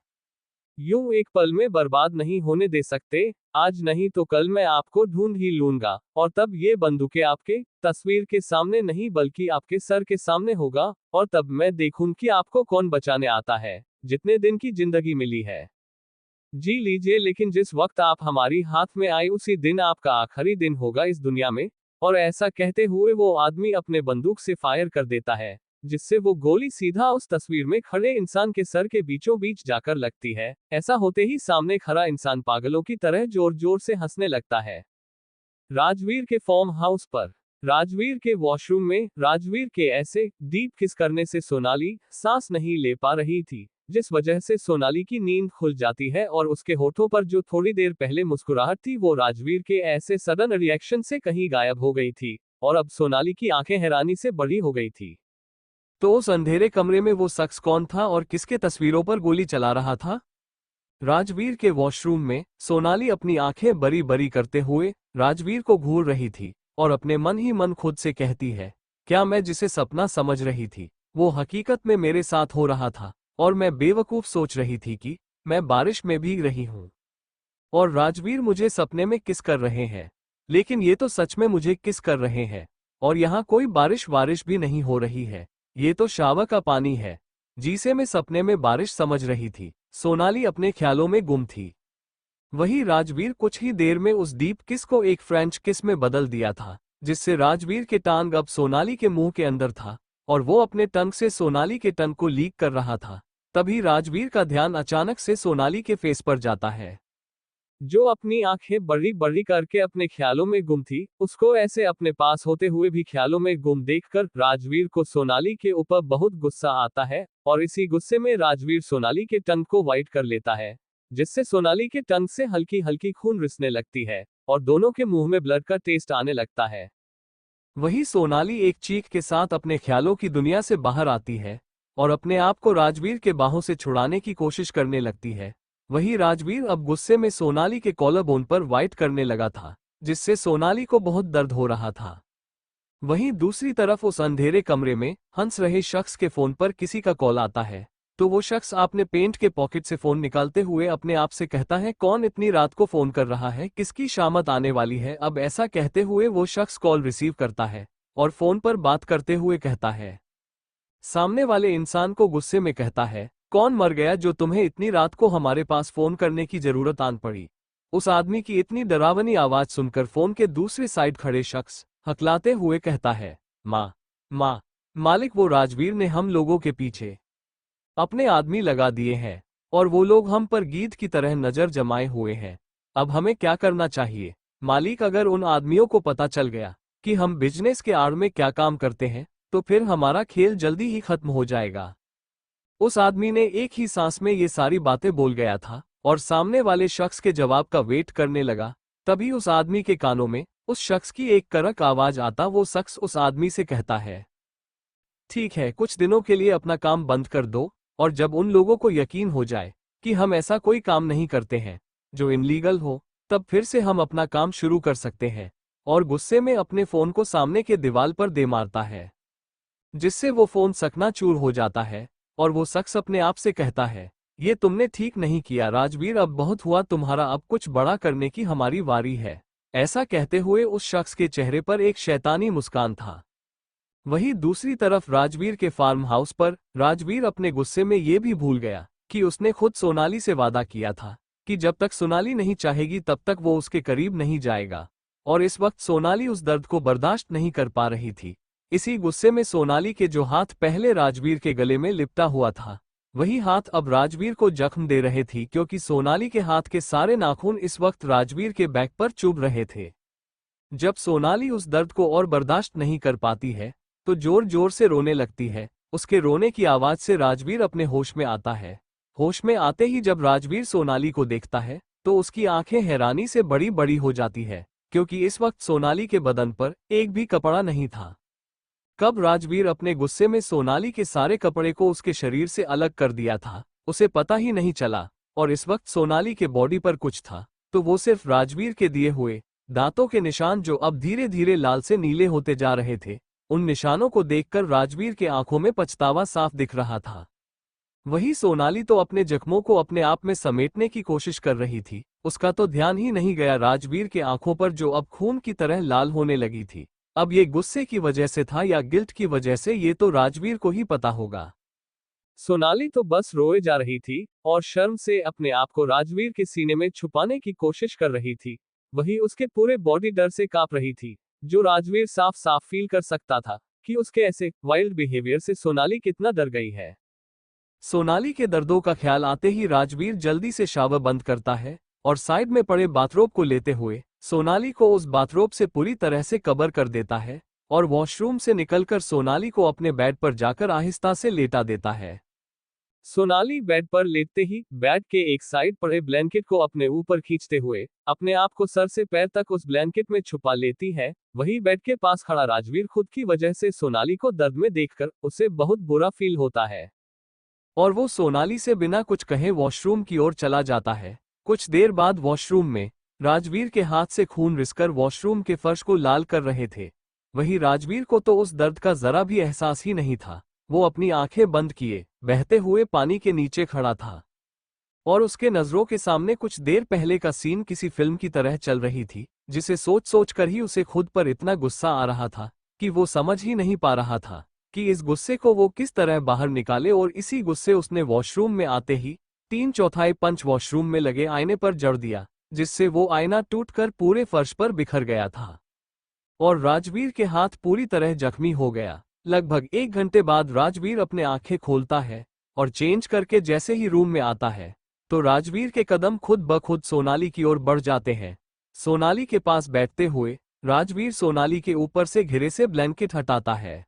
Speaker 1: यूं एक पल में बर्बाद नहीं होने दे सकते। आज नहीं तो कल मैं आपको ढूंढ ही लूंगा, और तब ये बंदूकें आपके तस्वीर के सामने नहीं बल्कि आपके सर के सामने होगा, और तब मैं देखूं कि आपको कौन बचाने आता है। जितने दिन की जिंदगी मिली है जी लीजिए, लेकिन जिस वक्त आप हमारी हाथ में आए उसी दिन आपका आखिरी दिन होगा इस दुनिया में। और ऐसा कहते हुए वो आदमी अपने बंदूक से फायर कर देता है, जिससे वो गोली सीधा उस तस्वीर में खड़े इंसान के सर के बीचों बीच जाकर लगती है। ऐसा होते ही सामने खड़ा इंसान पागलों की तरह जोर जोर से हंसने लगता है। राजवीर के फार्म हाउस पर राजवीर के वॉशरूम में राजवीर के ऐसे डीप किस करने से सोनाली सांस नहीं ले पा रही थी, जिस वजह से सोनाली की नींद खुल जाती है और उसके होठों पर जो थोड़ी देर पहले मुस्कुराहट थी वो राजवीर के ऐसे सडन रिएक्शन से कहीं गायब हो गई थी, और अब सोनाली की आंखें हैरानी से बड़ी हो गई थी।
Speaker 2: तो उस अंधेरे कमरे में वो शख्स कौन था और किसके तस्वीरों पर गोली चला रहा था? राजवीर के वॉशरूम में सोनाली अपनी आंखें बड़ी बड़ी करते हुए राजवीर को घूर रही थी और अपने मन ही मन खुद से कहती है, क्या मैं जिसे सपना समझ रही थी वो हकीकत में मेरे साथ हो रहा था, और मैं बेवकूफ सोच रही थी कि मैं बारिश में भीग रही हूं और राजवीर मुझे सपने में किस कर रहे हैं, लेकिन ये तो सच में मुझे किस कर रहे हैं। और यहाँ कोई बारिश वारिश भी नहीं हो रही है, ये तो शावर का पानी है जिसे मैं सपने में बारिश समझ रही थी। सोनाली अपने ख्यालों में गुम थी। वही राजवीर कुछ ही देर में उस डीप किस को एक फ्रेंच किस में बदल दिया था, जिससे राजवीर के टांग अब सोनाली के मुंह के अंदर था और वो अपने टंग से सोनाली के टंग को लीक कर रहा था। तभी राजवीर का ध्यान अचानक से सोनाली के फेस पर जाता है।
Speaker 1: जो अपनी आंखें बड़ी बड़ी करके अपने ख्यालों में गुम थी, उसको ऐसे अपने पास होते हुए भी ख्यालों में गुम देखकर राजवीर को सोनाली के ऊपर बहुत गुस्सा आता है, और इसी गुस्से में राजवीर सोनाली के टंग को वाइट कर लेता है, जिससे सोनाली के टंग से हल्की हल्की खून रिसने लगती है, और दोनों के मुंह में ब्लड का टेस्ट आने लगता है।
Speaker 2: वही सोनाली एक चीख के साथ अपने ख्यालों की दुनिया से बाहर आती है और अपने आप को राजवीर के बाहों से छुड़ाने की कोशिश करने लगती है। वही राजवीर अब गुस्से में सोनाली के कॉलर बोन पर वाइट करने लगा था, जिससे सोनाली को बहुत दर्द हो रहा था। वहीं दूसरी तरफ उस अंधेरे कमरे में हंस रहे शख्स के फोन पर किसी का कॉल आता है, तो वो शख्स अपने पेंट के पॉकेट से फोन निकालते हुए अपने आप से कहता है, कौन इतनी रात को फोन कर रहा है, किसकी शामत आने वाली है। अब ऐसा कहते हुए वो शख्स कॉल रिसीव करता है और फोन पर बात करते हुए कहता है, सामने वाले इंसान को गुस्से में कहता है, कौन मर गया जो तुम्हें इतनी रात को हमारे पास फोन करने की जरूरत आन पड़ी। उस आदमी की इतनी डरावनी आवाज सुनकर फोन के दूसरे साइड खड़े शख्स हकलाते हुए कहता है, माँ मालिक, वो राजवीर ने हम लोगों के पीछे अपने आदमी लगा दिए हैं और वो लोग हम पर गीद की तरह नजर जमाए हुए हैं। अब हमें क्या करना चाहिए मालिक? अगर उन आदमियों को पता चल गया कि हम बिजनेस के आड़ में क्या काम करते हैं, तो फिर हमारा खेल जल्दी ही खत्म हो जाएगा। उस आदमी ने एक ही सांस में ये सारी बातें बोल गया था और सामने वाले शख्स के जवाब का वेट करने लगा। तभी उस आदमी के कानों में उस शख्स की एक करक आवाज आता। वो शख्स उस आदमी से कहता है, ठीक है, कुछ दिनों के लिए अपना काम बंद कर दो, और जब उन लोगों को यकीन हो जाए कि हम ऐसा कोई काम नहीं करते हैं जो इनलीगल हो, तब फिर से हम अपना काम शुरू कर सकते हैं। और गुस्से में अपने फोन को सामने के दीवार पर दे मारता है, जिससे वो फोन चकनाचूर हो जाता है और वो शख्स अपने आप से कहता है, ये तुमने ठीक नहीं किया राजवीर, अब बहुत हुआ तुम्हारा, अब कुछ बड़ा करने की हमारी बारी है। ऐसा कहते हुए उस शख्स के चेहरे पर एक शैतानी मुस्कान था। वहीं दूसरी तरफ राजवीर के फार्म हाउस पर राजवीर अपने गुस्से में ये भी भूल गया कि उसने खुद सोनाली से वादा किया था कि जब तक सोनाली नहीं चाहेगी तब तक वो उसके करीब नहीं जाएगा, और इस वक्त सोनाली उस दर्द को बर्दाश्त नहीं कर पा रही थी। इसी गुस्से में सोनाली के जो हाथ पहले राजवीर के गले में लिपटा हुआ था, वही हाथ अब राजवीर को जख्म दे रहे थी, क्योंकि सोनाली के हाथ के सारे नाखून इस वक्त राजवीर के बैक पर चुभ रहे थे। जब सोनाली उस दर्द को और बर्दाश्त नहीं कर पाती है तो जोर जोर से रोने लगती है। उसके रोने की आवाज से राजवीर अपने होश में आता है। होश में आते ही जब राजवीर सोनाली को देखता है तो उसकी आंखें हैरानी से बड़ी बड़ी हो जाती है, क्योंकि इस वक्त सोनाली के बदन पर एक भी कपड़ा नहीं था। कब राजवीर अपने गुस्से में सोनाली के सारे कपड़े को उसके शरीर से अलग कर दिया था, उसे पता ही नहीं चला। और इस वक्त सोनाली के बॉडी पर कुछ था तो वो सिर्फ राजवीर के दिए हुए दांतों के निशान, जो अब धीरे धीरे लाल से नीले होते जा रहे थे। उन निशानों को देखकर राजवीर के आंखों में पछतावा साफ दिख रहा था। वही सोनाली तो अपने जख्मों को अपने आप में समेटने की कोशिश कर रही थी। उसका तो ध्यान ही नहीं गया राजवीर के आंखों पर, जो अब खून की तरह लाल होने लगी थी। अब ये गुस्से की वजह से था या गिल्ट की वजह से, ये तो राजवीर को ही पता होगा।
Speaker 1: सोनाली तो बस रोए जा रही थी और शर्म से अपने आप को राजवीर के सीने में छुपाने की कोशिश कर रही थी। वही उसके पूरे बॉडी डर से कांप रही थी, जो राजवीर साफ साफ फील कर सकता था कि उसके ऐसे वाइल्ड बिहेवियर से सोनाली कितना डर गई है।
Speaker 2: सोनाली के दर्दों का ख्याल आते ही राजवीर जल्दी से शावर बंद करता है और साइड में पड़े बाथरोब को लेते हुए सोनाली को उस बाथरोब से पूरी तरह से कवर कर देता है और वॉशरूम से निकलकर सोनाली को अपने बेड पर जाकर आहिस्ता से लेटा देता है।
Speaker 1: सोनाली बेड पर लेटते ही बेड के एक साइड पड़े ब्लैंकेट को अपने ऊपर खींचते हुए अपने आप को सर से पैर तक उस ब्लैंकेट में छुपा लेती है। वही बेड के पास खड़ा राजवीर खुद की वजह से सोनाली को दर्द में देखकर उसे बहुत बुरा फील होता है
Speaker 2: और वो सोनाली से बिना कुछ कहे वॉशरूम की ओर चला जाता है। कुछ देर बाद वॉशरूम में राजवीर के हाथ से खून रिसकर वॉशरूम के फर्श को लाल कर रहे थे। वही राजवीर को तो उस दर्द का जरा भी एहसास ही नहीं था। वो अपनी आंखें बंद किए बहते हुए पानी के नीचे खड़ा था और उसके नजरों के सामने कुछ देर पहले का सीन किसी फिल्म की तरह चल रही थी, जिसे सोच सोच कर ही उसे खुद पर इतना गुस्सा आ रहा था कि वो समझ ही नहीं पा रहा था कि इस गुस्से को वो किस तरह बाहर निकाले। और इसी गुस्से उसने वॉशरूम में आते ही 3/4 पंच वॉशरूम में लगे आईने पर जड़ दिया, जिससे वो आईना टूटकर पूरे फर्श पर बिखर गया था और राजवीर के हाथ पूरी तरह जख्मी हो गया। लगभग 1 घंटे बाद राजवीर अपने आंखें खोलता है और चेंज करके जैसे ही रूम में आता है तो राजवीर के कदम खुद ब खुद सोनाली की ओर बढ़ जाते हैं। सोनाली के पास बैठते हुए राजवीर सोनाली के ऊपर से घिरे से ब्लैंकेट हटाता है।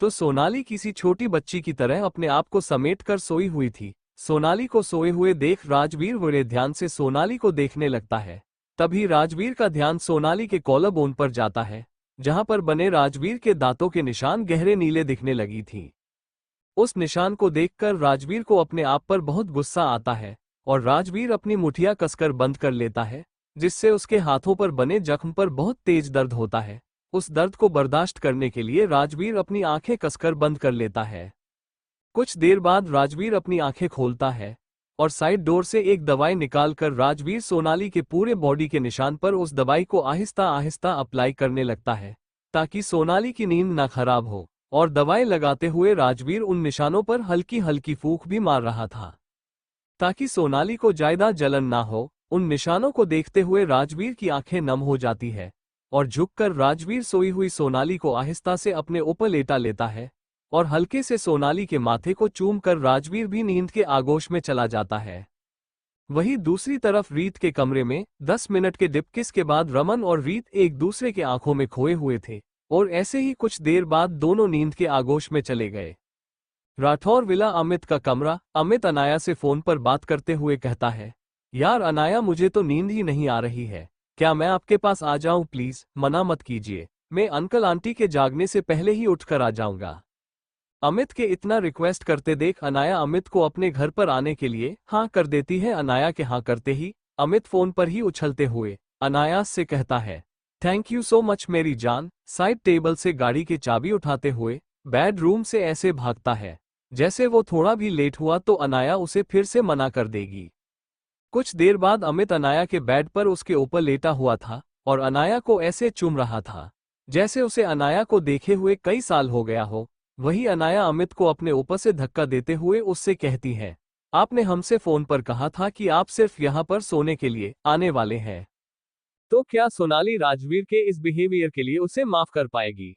Speaker 2: तो सोनाली किसी छोटी बच्ची की तरह अपने आप को समेट कर सोई हुई थी। सोनाली को सोए हुए देख राजवीर बड़े ध्यान से सोनाली को देखने लगता है। तभी राजवीर का ध्यान सोनाली के कॉलर बोन पर जाता है, जहां पर बने राजवीर के दांतों के निशान गहरे नीले दिखने लगी थी। उस निशान को देखकर राजवीर को अपने आप पर बहुत गुस्सा आता है और राजवीर अपनी मुठिया कसकर बंद कर लेता है, जिससे उसके हाथों पर बने जख्म पर बहुत तेज दर्द होता है। उस दर्द को बर्दाश्त करने के लिए राजवीर अपनी आंखें कसकर बंद कर लेता है। कुछ देर बाद राजवीर अपनी आंखें खोलता है और साइड डोर से एक दवाई निकालकर राजवीर सोनाली के पूरे बॉडी के निशान पर उस दवाई को आहिस्ता आहिस्ता अप्लाई करने लगता है, ताकि सोनाली की नींद ना खराब हो। और दवाई लगाते हुए राजवीर उन निशानों पर हल्की हल्की फूंक भी मार रहा था, ताकि सोनाली को ज्यादा जलन ना हो। उन निशानों को देखते हुए राजवीर की आंखें नम हो जाती है और झुककर राजवीर सोई हुई सोनाली को आहिस्ता से अपने ऊपर लेटा लेता है और हल्के से सोनाली के माथे को चूमकर राजवीर भी नींद के आगोश में चला जाता है। वहीं दूसरी तरफ रीत के कमरे में 10 मिनट के डिप किस के बाद रमन और रीत एक दूसरे के आंखों में खोए हुए थे और ऐसे ही कुछ देर बाद दोनों नींद के आगोश में चले गए। राठौर विला अमित का कमरा। अमित अनाया से फोन पर बात करते हुए कहता है, यार अनाया, मुझे तो नींद ही नहीं आ रही है, क्या मैं आपके पास आ जाऊं प्लीज? मना मत कीजिए, मैं अंकल आंटी के जागने से पहले ही उठकर आ जाऊंगा। अमित के इतना रिक्वेस्ट करते देख अनाया अमित को अपने घर पर आने के लिए हाँ कर देती है। अनाया के हाँ करते ही अमित फोन पर ही उछलते हुए अनायास से कहता है, थैंक यू सो मच मेरी जान। साइड टेबल से गाड़ी की चाबी उठाते हुए बेडरूम से ऐसे भागता है जैसे वो थोड़ा भी लेट हुआ तो अनाया उसे फिर से मना कर देगी। कुछ देर बाद अमित अनाया के बेड पर उसके ऊपर लेटा हुआ था और अनाया को ऐसे चूम रहा था जैसे उसे अनाया को देखे हुए कई साल हो गया हो। वही अनाया अमित को अपने ऊपर से धक्का देते हुए उससे कहती है, आपने हमसे फोन पर कहा था कि आप सिर्फ यहाँ पर सोने के लिए आने वाले हैं।
Speaker 1: तो क्या सोनाली राजवीर के इस बिहेवियर के लिए उसे माफ कर पाएगी?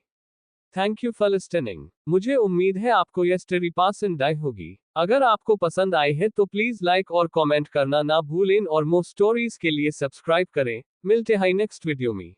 Speaker 1: Thank you for listening. मुझे उम्मीद है आपको यह स्टोरी पसंद आई होगी। अगर आपको पसंद आई है तो प्लीज लाइक और कमेंट करना ना भूलें और मोर स्टोरीज के लिए सब्सक्राइब करें। मिलते हैं नेक्स्ट वीडियो में।